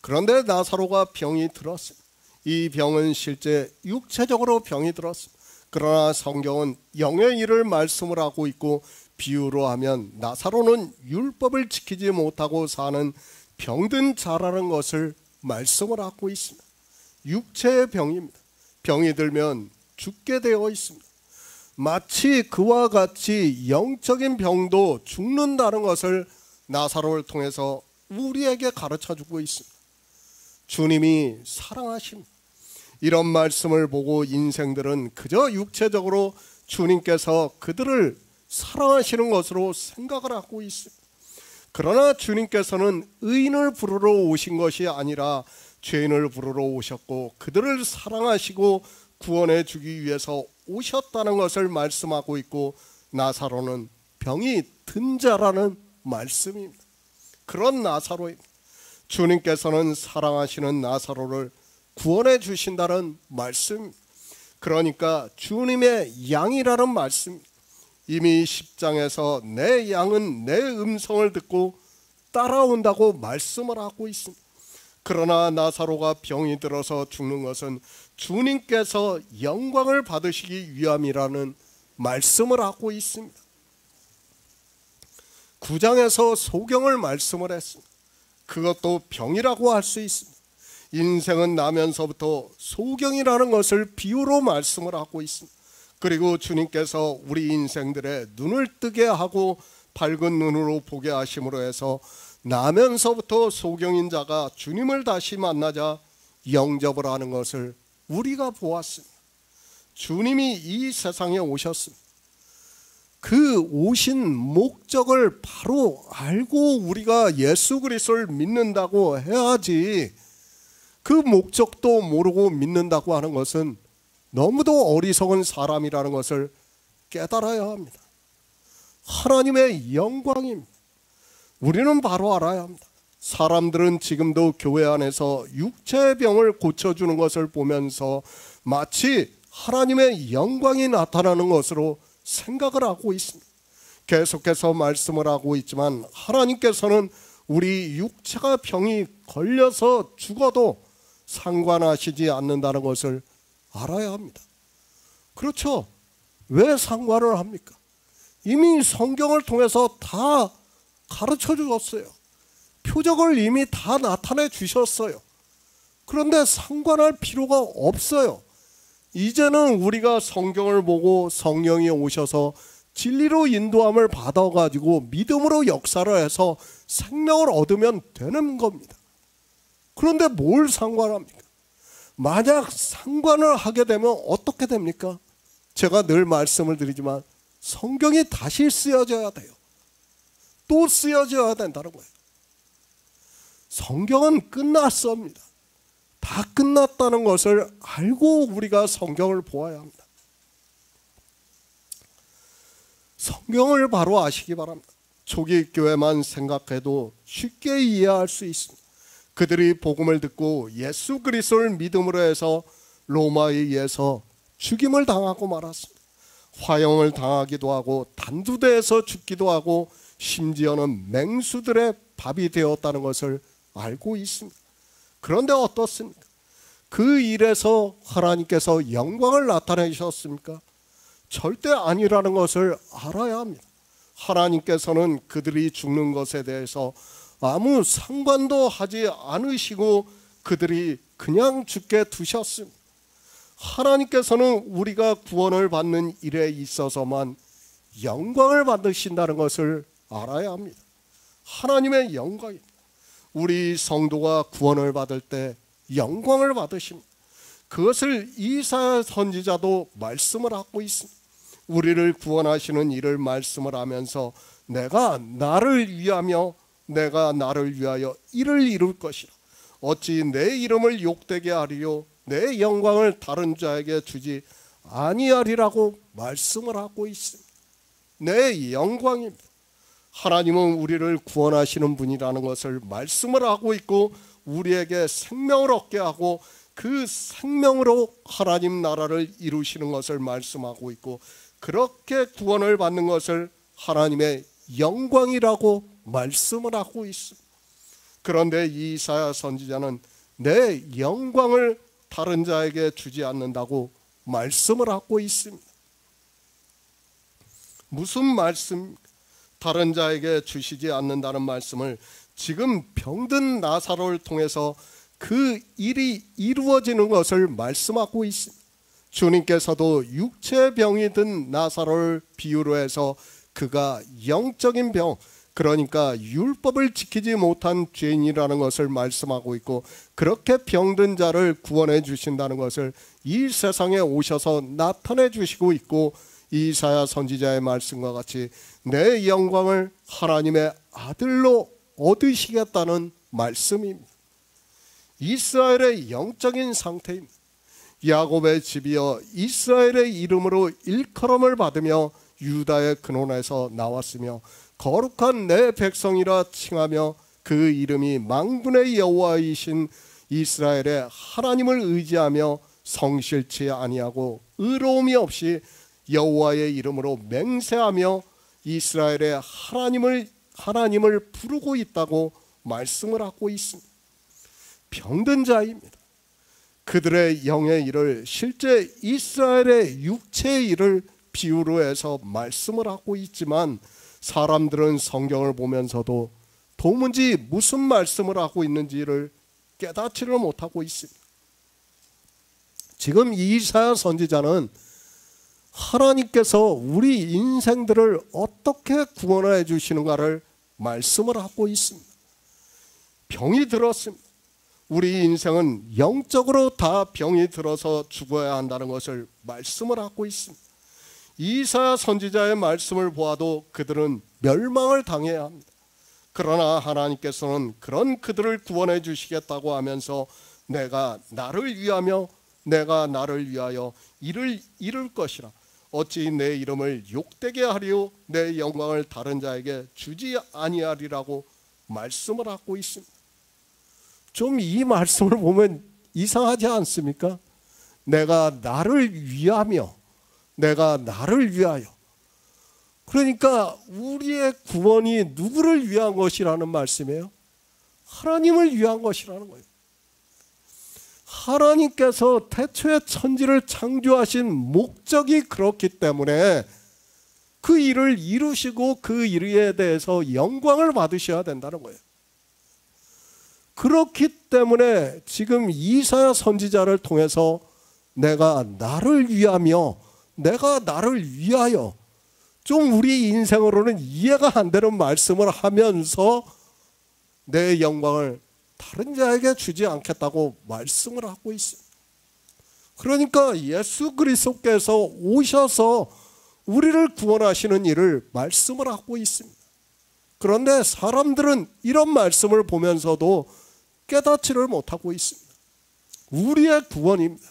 그런데 나사로가 병이 들었습니다. 이 병은 실제 육체적으로 병이 들었습니다. 그러나 성경은 영의 일을 말씀을 하고 있고 비유로 하면 나사로는 율법을 지키지 못하고 사는 병든 자라는 것을 말씀을 하고 있습니다. 육체의 병입니다. 병이 들면 죽게 되어 있습니다. 마치 그와 같이 영적인 병도 죽는다는 것을 나사로를 통해서 우리에게 가르쳐주고 있습니다. 주님이 사랑하십니다. 이런 말씀을 보고 인생들은 그저 육체적으로 주님께서 그들을 사랑하시는 것으로 생각을 하고 있습니다. 그러나 주님께서는 의인을 부르러 오신 것이 아니라 죄인을 부르러 오셨고 그들을 사랑하시고 구원해 주기 위해서 오셨다는 것을 말씀하고 있고 나사로는 병이 든 자라는 말씀입니다. 그런 나사로입니다. 주님께서는 사랑하시는 나사로를 구원해 주신다는 말씀. 그러니까 주님의 양이라는 말씀. 이미 10장에서 내 양은 내 음성을 듣고 따라온다고 말씀을 하고 있습니다. 그러나 나사로가 병이 들어서 죽는 것은 주님께서 영광을 받으시기 위함이라는 말씀을 하고 있습니다. 9장에서 소경을 말씀을 했습니다. 그것도 병이라고 할 수 있습니다. 인생은 나면서부터 소경이라는 것을 비유로 말씀을 하고 있습니다. 그리고 주님께서 우리 인생들의 눈을 뜨게 하고 밝은 눈으로 보게 하심으로 해서 나면서부터 소경인 자가 주님을 다시 만나자 영접을 하는 것을 우리가 보았습니다. 주님이 이 세상에 오셨습니다. 그 오신 목적을 바로 알고 우리가 예수 그리스도를 믿는다고 해야지, 그 목적도 모르고 믿는다고 하는 것은 너무도 어리석은 사람이라는 것을 깨달아야 합니다. 하나님의 영광입니다. 우리는 바로 알아야 합니다. 사람들은 지금도 교회 안에서 육체의 병을 고쳐주는 것을 보면서 마치 하나님의 영광이 나타나는 것으로 생각을 하고 있습니다. 계속해서 말씀을 하고 있지만 하나님께서는 우리 육체가 병이 걸려서 죽어도 상관하시지 않는다는 것을 알아야 합니다. 그렇죠? 왜 상관을 합니까? 이미 성경을 통해서 다 가르쳐 주셨어요. 표적을 이미 다 나타내 주셨어요. 그런데 상관할 필요가 없어요. 이제는 우리가 성경을 보고 성령이 오셔서 진리로 인도함을 받아가지고 믿음으로 역사를 해서 생명을 얻으면 되는 겁니다. 그런데 뭘 상관합니까? 만약 상관을 하게 되면 어떻게 됩니까? 제가 늘 말씀을 드리지만 성경이 다시 쓰여져야 돼요. 또 쓰여져야 된다는 거예요. 성경은 끝났습니다. 다 끝났다는 것을 알고 우리가 성경을 보아야 합니다. 성경을 바로 아시기 바랍니다. 초기 교회만 생각해도 쉽게 이해할 수 있습니다. 그들이 복음을 듣고 예수 그리스도를 믿음으로 해서 로마에 의해서 죽임을 당하고 말았습니다. 화형을 당하기도 하고 단두대에서 죽기도 하고 심지어는 맹수들의 밥이 되었다는 것을 알고 있습니다. 그런데 어떻습니까? 그 일에서 하나님께서 영광을 나타내셨습니까? 절대 아니라는 것을 알아야 합니다. 하나님께서는 그들이 죽는 것에 대해서 아무 상관도 하지 않으시고 그들이 그냥 죽게 두셨습니다. 하나님께서는 우리가 구원을 받는 일에 있어서만 영광을 받으신다는 것을 알아야 합니다. 하나님의 영광입니다. 우리 성도가 구원을 받을 때 영광을 받으십니다. 그것을 이사야 선지자도 말씀을 하고 있습니다. 우리를 구원하시는 이를 말씀을 하면서 내가 나를 위하며 내가 나를 위하여 이를 이룰 것이라. 어찌 내 이름을 욕되게 하리요 내 영광을 다른 자에게 주지 아니하리라고 말씀을 하고 있습니다. 내 영광입니다. 하나님은 우리를 구원하시는 분이라는 것을 말씀을 하고 있고 우리에게 생명을 얻게 하고 그 생명으로 하나님 나라를 이루시는 것을 말씀하고 있고 그렇게 구원을 받는 것을 하나님의 영광이라고 말씀을 하고 있습니다. 그런데 이사야 선지자는 내 영광을 다른 자에게 주지 않는다고 말씀을 하고 있습니다. 무슨 말씀? 다른 자에게 주시지 않는다는 말씀을 지금 병든 나사로를 통해서 그 일이 이루어지는 것을 말씀하고 있습니다. 주님께서도 육체의 병이 든 나사로를 비유로 해서 그가 영적인 병, 그러니까 율법을 지키지 못한 죄인이라는 것을 말씀하고 있고 그렇게 병든 자를 구원해 주신다는 것을 이 세상에 오셔서 나타내 주시고 있고 이사야 선지자의 말씀과 같이 내 영광을 하나님의 아들로 얻으시겠다는 말씀입니다. 이스라엘의 영적인 상태입니다. 야곱의 집이여 이스라엘의 이름으로 일컬음을 받으며 유다의 근원에서 나왔으며 거룩한 내 백성이라 칭하며 그 이름이 만군의 여호와이신 이스라엘의 하나님을 의지하며 성실치 아니하고 의로움이 없이 여호와의 이름으로 맹세하며 이스라엘의 하나님을 부르고 있다고 말씀을 하고 있습니다. 병든 자입니다. 그들의 영의 일을 실제 이스라엘의 육체의 일을 비유로 해서 말씀을 하고 있지만 사람들은 성경을 보면서도 도무지 무슨 말씀을 하고 있는지를 깨닫지를 못하고 있습니다. 지금 이사야 선지자는 하나님께서 우리 인생들을 어떻게 구원해 주시는가를 말씀을 하고 있습니다. 병이 들었습니다. 우리 인생은 영적으로 다 병이 들어서 죽어야 한다는 것을 말씀을 하고 있습니다. 이사야 선지자의 말씀을 보아도 그들은 멸망을 당해야 합니다. 그러나 하나님께서는 그런 그들을 구원해 주시겠다고 하면서 내가 나를 위하며 내가 나를 위하여 이를 이룰 것이라. 어찌 내 이름을 욕되게 하리요 내 영광을 다른 자에게 주지 아니하리라고 말씀을 하고 있습니다. 좀 이 말씀을 보면 이상하지 않습니까? 내가 나를 위하며 내가 나를 위하여. 그러니까 우리의 구원이 누구를 위한 것이라는 말씀이에요? 하나님을 위한 것이라는 거예요. 하나님께서 태초에 천지를 창조하신 목적이 그렇기 때문에 그 일을 이루시고 그 일에 대해서 영광을 받으셔야 된다는 거예요. 그렇기 때문에 지금 이사야 선지자를 통해서 내가 나를 위하며 내가 나를 위하여, 좀 우리 인생으로는 이해가 안 되는 말씀을 하면서 내 영광을 다른 자에게 주지 않겠다고 말씀을 하고 있습니다. 그러니까 예수 그리스도께서 오셔서 우리를 구원하시는 일을 말씀을 하고 있습니다. 그런데 사람들은 이런 말씀을 보면서도 깨닫지를 못하고 있습니다. 우리의 구원입니다.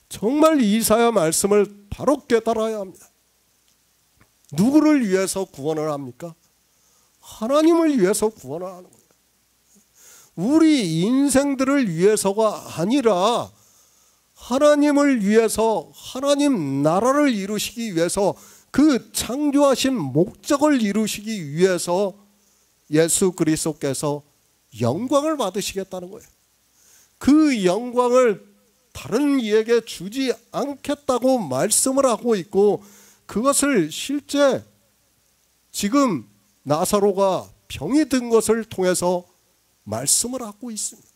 정말 이사야 말씀을 바로 깨달아야 합니다. 누구를 위해서 구원을 합니까? 하나님을 위해서 구원을 하는 거예요. 우리 인생들을 위해서가 아니라 하나님을 위해서, 하나님 나라를 이루시기 위해서, 그 창조하신 목적을 이루시기 위해서 예수 그리스도께서 영광을 받으시겠다는 거예요. 그 영광을 다른 이에게 주지 않겠다고 말씀을 하고 있고, 그것을 실제 지금 나사로가 병이 든 것을 통해서 말씀을 하고 있습니다.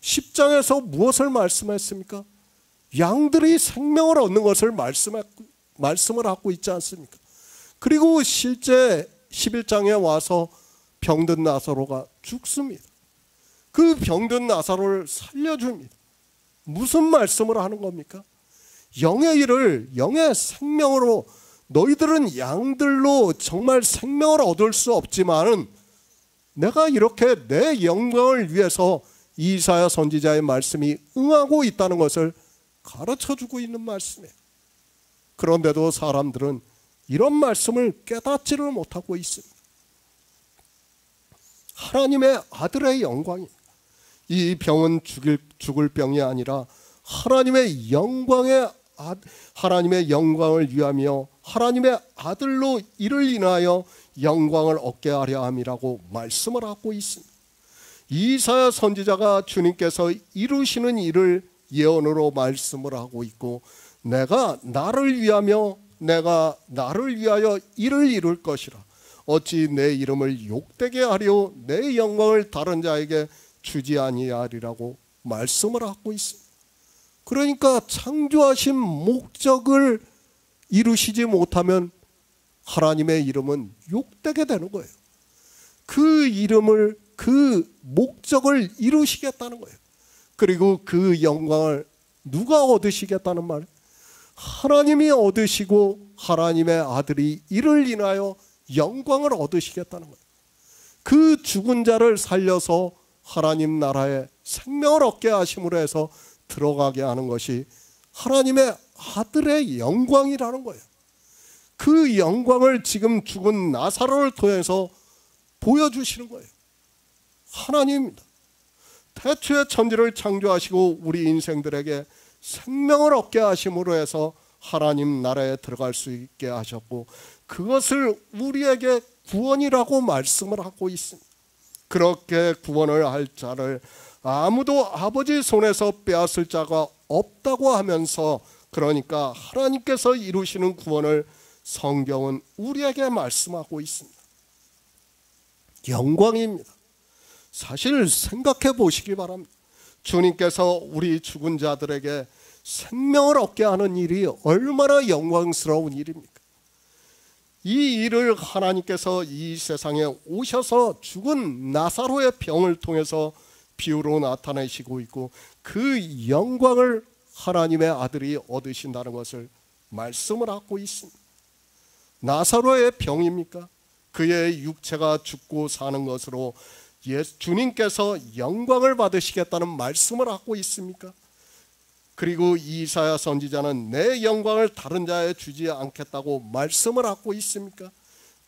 10장에서 무엇을 말씀했습니까? 양들이 생명을 얻는 것을 말씀을 하고 있지 않습니까? 그리고 실제 11장에 와서 병든 나사로가 죽습니다. 그 병든 나사로를 살려줍니다. 무슨 말씀을 하는 겁니까? 영의 일을 영의 생명으로, 너희들은 양들로 정말 생명을 얻을 수 없지만 내가 이렇게 내 영광을 위해서 이사야 선지자의 말씀이 응하고 있다는 것을 가르쳐주고 있는 말씀이에요. 그런데도 사람들은 이런 말씀을 깨닫지를 못하고 있습니다. 하나님의 아들의 영광입니다. 이 병은 죽을 병이 아니라 하나님의 영광을 위하며 하나님의 아들로 이를 인하여 영광을 얻게 하려 함이라고 말씀을 하고 있습니다. 이사야 선지자가 주님께서 이루시는 일을 예언으로 말씀을 하고 있고, 내가 나를 위하여 이를 이룰 것이라. 어찌 내 이름을 욕되게 하려 내 영광을 다른 자에게 주지 아니하리라고 말씀을 하고 있습니다. 그러니까 창조하신 목적을 이루시지 못하면 하나님의 이름은 욕되게 되는 거예요. 그 목적을 이루시겠다는 거예요. 그리고 그 영광을 누가 얻으시겠다는 말? 하나님이 얻으시고 하나님의 아들이 이를 인하여 영광을 얻으시겠다는 거예요. 그 죽은 자를 살려서 하나님 나라에 생명을 얻게 하심으로 해서 들어가게 하는 것이 하나님의 아들의 영광이라는 거예요. 그 영광을 지금 죽은 나사로를 통해서 보여주시는 거예요. 하나님입니다. 태초에 천지를 창조하시고 우리 인생들에게 생명을 얻게 하심으로 해서 하나님 나라에 들어갈 수 있게 하셨고, 그것을 우리에게 구원이라고 말씀을 하고 있습니다. 그렇게 구원을 할 자를 아무도 아버지 손에서 빼앗을 자가 없다고 하면서, 그러니까 하나님께서 이루시는 구원을 성경은 우리에게 말씀하고 있습니다. 영광입니다. 사실 생각해 보시기 바랍니다. 주님께서 우리 죽은 자들에게 생명을 얻게 하는 일이 얼마나 영광스러운 일입니까? 이 일을 하나님께서 이 세상에 오셔서 죽은 나사로의 병을 통해서 비유로 나타내시고 있고, 그 영광을 하나님의 아들이 얻으신다는 것을 말씀을 하고 있습니다. 나사로의 병입니까? 그의 육체가 죽고 사는 것으로 주님께서 영광을 받으시겠다는 말씀을 하고 있습니까? 그리고 이사야 선지자는 내 영광을 다른 자에 주지 않겠다고 말씀을 하고 있습니까?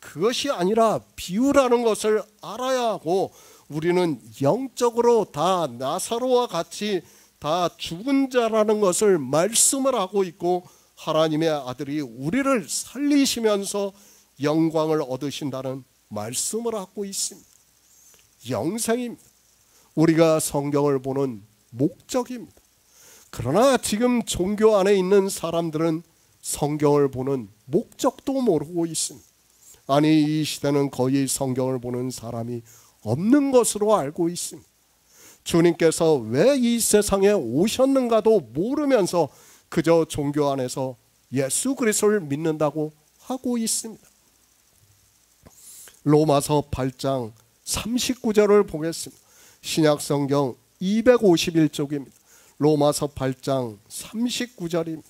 그것이 아니라 비유라는 것을 알아야 하고, 우리는 영적으로 다 나사로와 같이 다 죽은 자라는 것을 말씀을 하고 있고, 하나님의 아들이 우리를 살리시면서 영광을 얻으신다는 말씀을 하고 있습니다. 영생입니다. 우리가 성경을 보는 목적입니다. 그러나 지금 종교 안에 있는 사람들은 성경을 보는 목적도 모르고 있습니다. 아니, 이 시대는 거의 성경을 보는 사람이 없는 것으로 알고 있습니다. 주님께서 왜 이 세상에 오셨는가도 모르면서 그저 종교 안에서 예수 그리스도를 믿는다고 하고 있습니다. 로마서 8장 39절을 보겠습니다. 신약성경 251쪽입니다. 로마서 8장 39절입니다.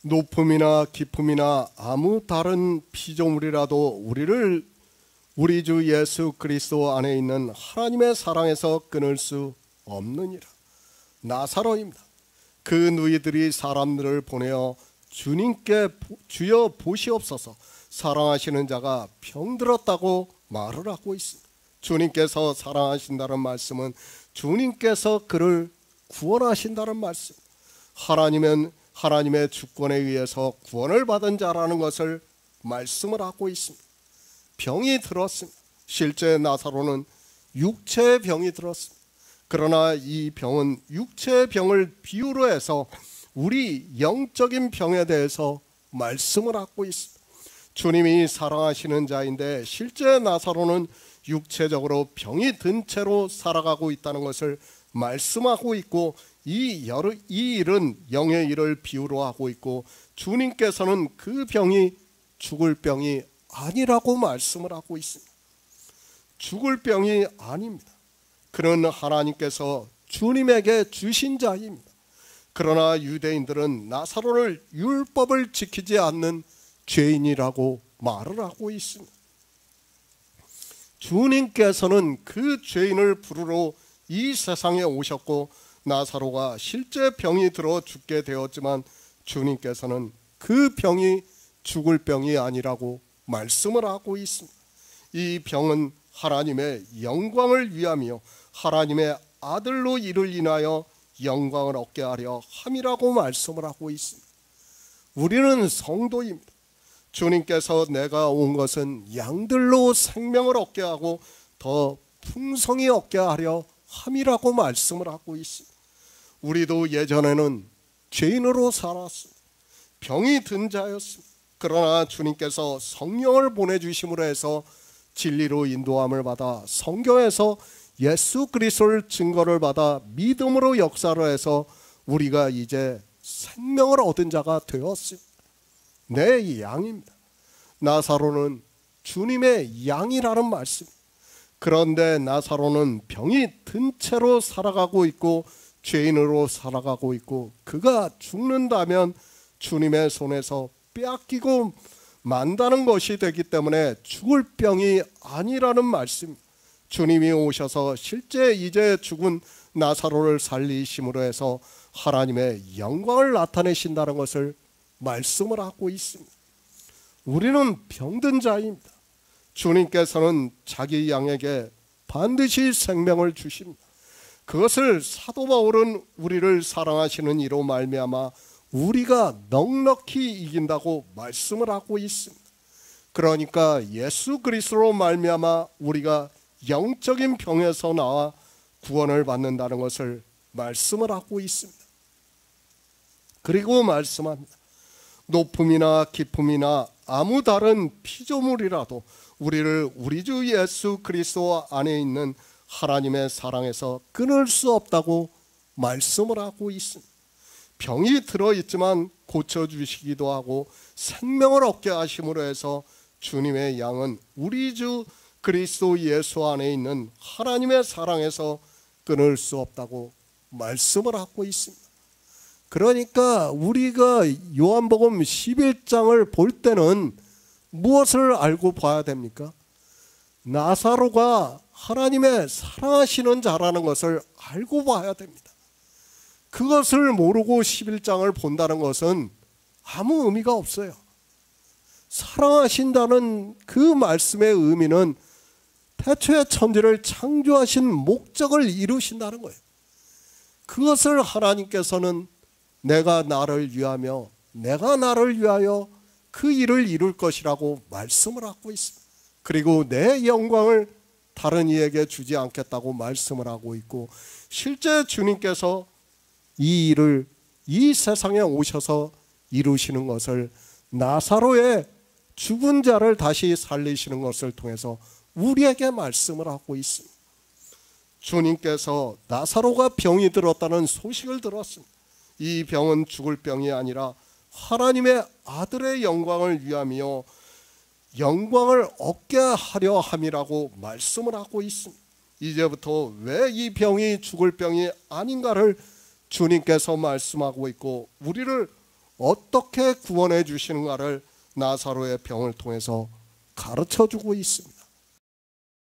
높음이나 깊음이나 아무 다른 피조물이라도 우리 주 예수 그리스도 안에 있는 하나님의 사랑에서 끊을 수 없느니라. 나사로입니다. 그 누이들이 사람들을 보내어 주님께 주여 보시옵소서, 사랑하시는 자가 병들었다고 말을 하고 있습니다. 주님께서 사랑하신다는 말씀은 주님께서 그를 구원하신다는 말씀, 하나님의 주권에 의해서 구원을 받은 자라는 것을 말씀을 하고 있습니다. 병이 들었습니다. 실제 나사로는 육체의 병이 들었습니다. 그러나 이 병은 육체의 병을 비유로 해서 우리 영적인 병에 대해서 말씀을 하고 있습니다. 주님이 사랑하시는 자인데 실제 나사로는 육체적으로 병이 든 채로 살아가고 있다는 것을 말씀하고 있고, 이 일은 영의 일을 비유로 하고 있고, 주님께서는 그 병이 죽을 병이 아니라고 말씀을 하고 있습니다. 죽을 병이 아닙니다. 그는 하나님께서 주님에게 주신 자입니다. 그러나 유대인들은 나사로를 율법을 지키지 않는 죄인이라고 말을 하고 있습니다. 주님께서는 그 죄인을 부르러 이 세상에 오셨고, 나사로가 실제 병이 들어 죽게 되었지만 주님께서는 그 병이 죽을 병이 아니라고 말씀을 하고 있습니다. 이 병은 하나님의 영광을 위하며 하나님의 아들로 이를 인하여 영광을 얻게 하려 함이라고 말씀을 하고 있습니다. 우리는 성도입니다. 주님께서 내가 온 것은 양들로 생명을 얻게 하고 더 풍성히 얻게 하려 함이라고 말씀을 하고 있습니다. 우리도 예전에는 죄인으로 살았습니다. 병이 든 자였습니다. 그러나 주님께서 성령을 보내주심으로 해서 진리로 인도함을 받아 성경에서 예수 그리스도를 증거를 받아 믿음으로 역사를 해서 우리가 이제 생명을 얻은 자가 되었습니다. 내 양입니다. 나사로는 주님의 양이라는 말씀. 그런데 나사로는 병이 든 채로 살아가고 있고 죄인으로 살아가고 있고, 그가 죽는다면 주님의 손에서 빼앗기고 만다는 것이 되기 때문에 죽을 병이 아니라는 말씀. 주님이 오셔서 실제 이제 죽은 나사로를 살리심으로 해서 하나님의 영광을 나타내신다는 것을 말씀을 하고 있습니다. 우리는 병든 자입니다. 주님께서는 자기 양에게 반드시 생명을 주십니다. 그것을 사도 바울은 우리를 사랑하시는 이로 말미암아 우리가 넉넉히 이긴다고 말씀을 하고 있습니다. 그러니까 예수 그리스도로 말미암아 우리가 영적인 병에서 나와 구원을 받는다는 것을 말씀을 하고 있습니다. 그리고 말씀합니다. 높음이나 깊음이나 아무 다른 피조물이라도 우리를 우리 주 예수 그리스도 안에 있는 하나님의 사랑에서 끊을 수 없다고 말씀을 하고 있습니다. 병이 들어있지만 고쳐주시기도 하고 생명을 얻게 하심으로 해서 주님의 양은 우리 주 그리스도 예수 안에 있는 하나님의 사랑에서 끊을 수 없다고 말씀을 하고 있습니다. 그러니까 우리가 요한복음 11장을 볼 때는 무엇을 알고 봐야 됩니까? 나사로가 하나님의 사랑하시는 자라는 것을 알고 봐야 됩니다. 그것을 모르고 11장을 본다는 것은 아무 의미가 없어요. 사랑하신다는 그 말씀의 의미는 태초에 천지를 창조하신 목적을 이루신다는 거예요. 그것을 하나님께서는 내가 나를 위하며 내가 나를 위하여 그 일을 이룰 것이라고 말씀을 하고 있습니다. 그리고 내 영광을 다른 이에게 주지 않겠다고 말씀을 하고 있고, 실제 주님께서 이 일을 이 세상에 오셔서 이루시는 것을 나사로의 죽은 자를 다시 살리시는 것을 통해서 우리에게 말씀을 하고 있습니다. 주님께서 나사로가 병이 들었다는 소식을 들었습니다. 이 병은 죽을 병이 아니라 하나님의 아들의 영광을 위하며 영광을 얻게 하려 함이라고 말씀을 하고 있습니다. 이제부터 왜 이 병이 죽을 병이 아닌가를 주님께서 말씀하고 있고, 우리를 어떻게 구원해 주시는가를 나사로의 병을 통해서 가르쳐 주고 있습니다.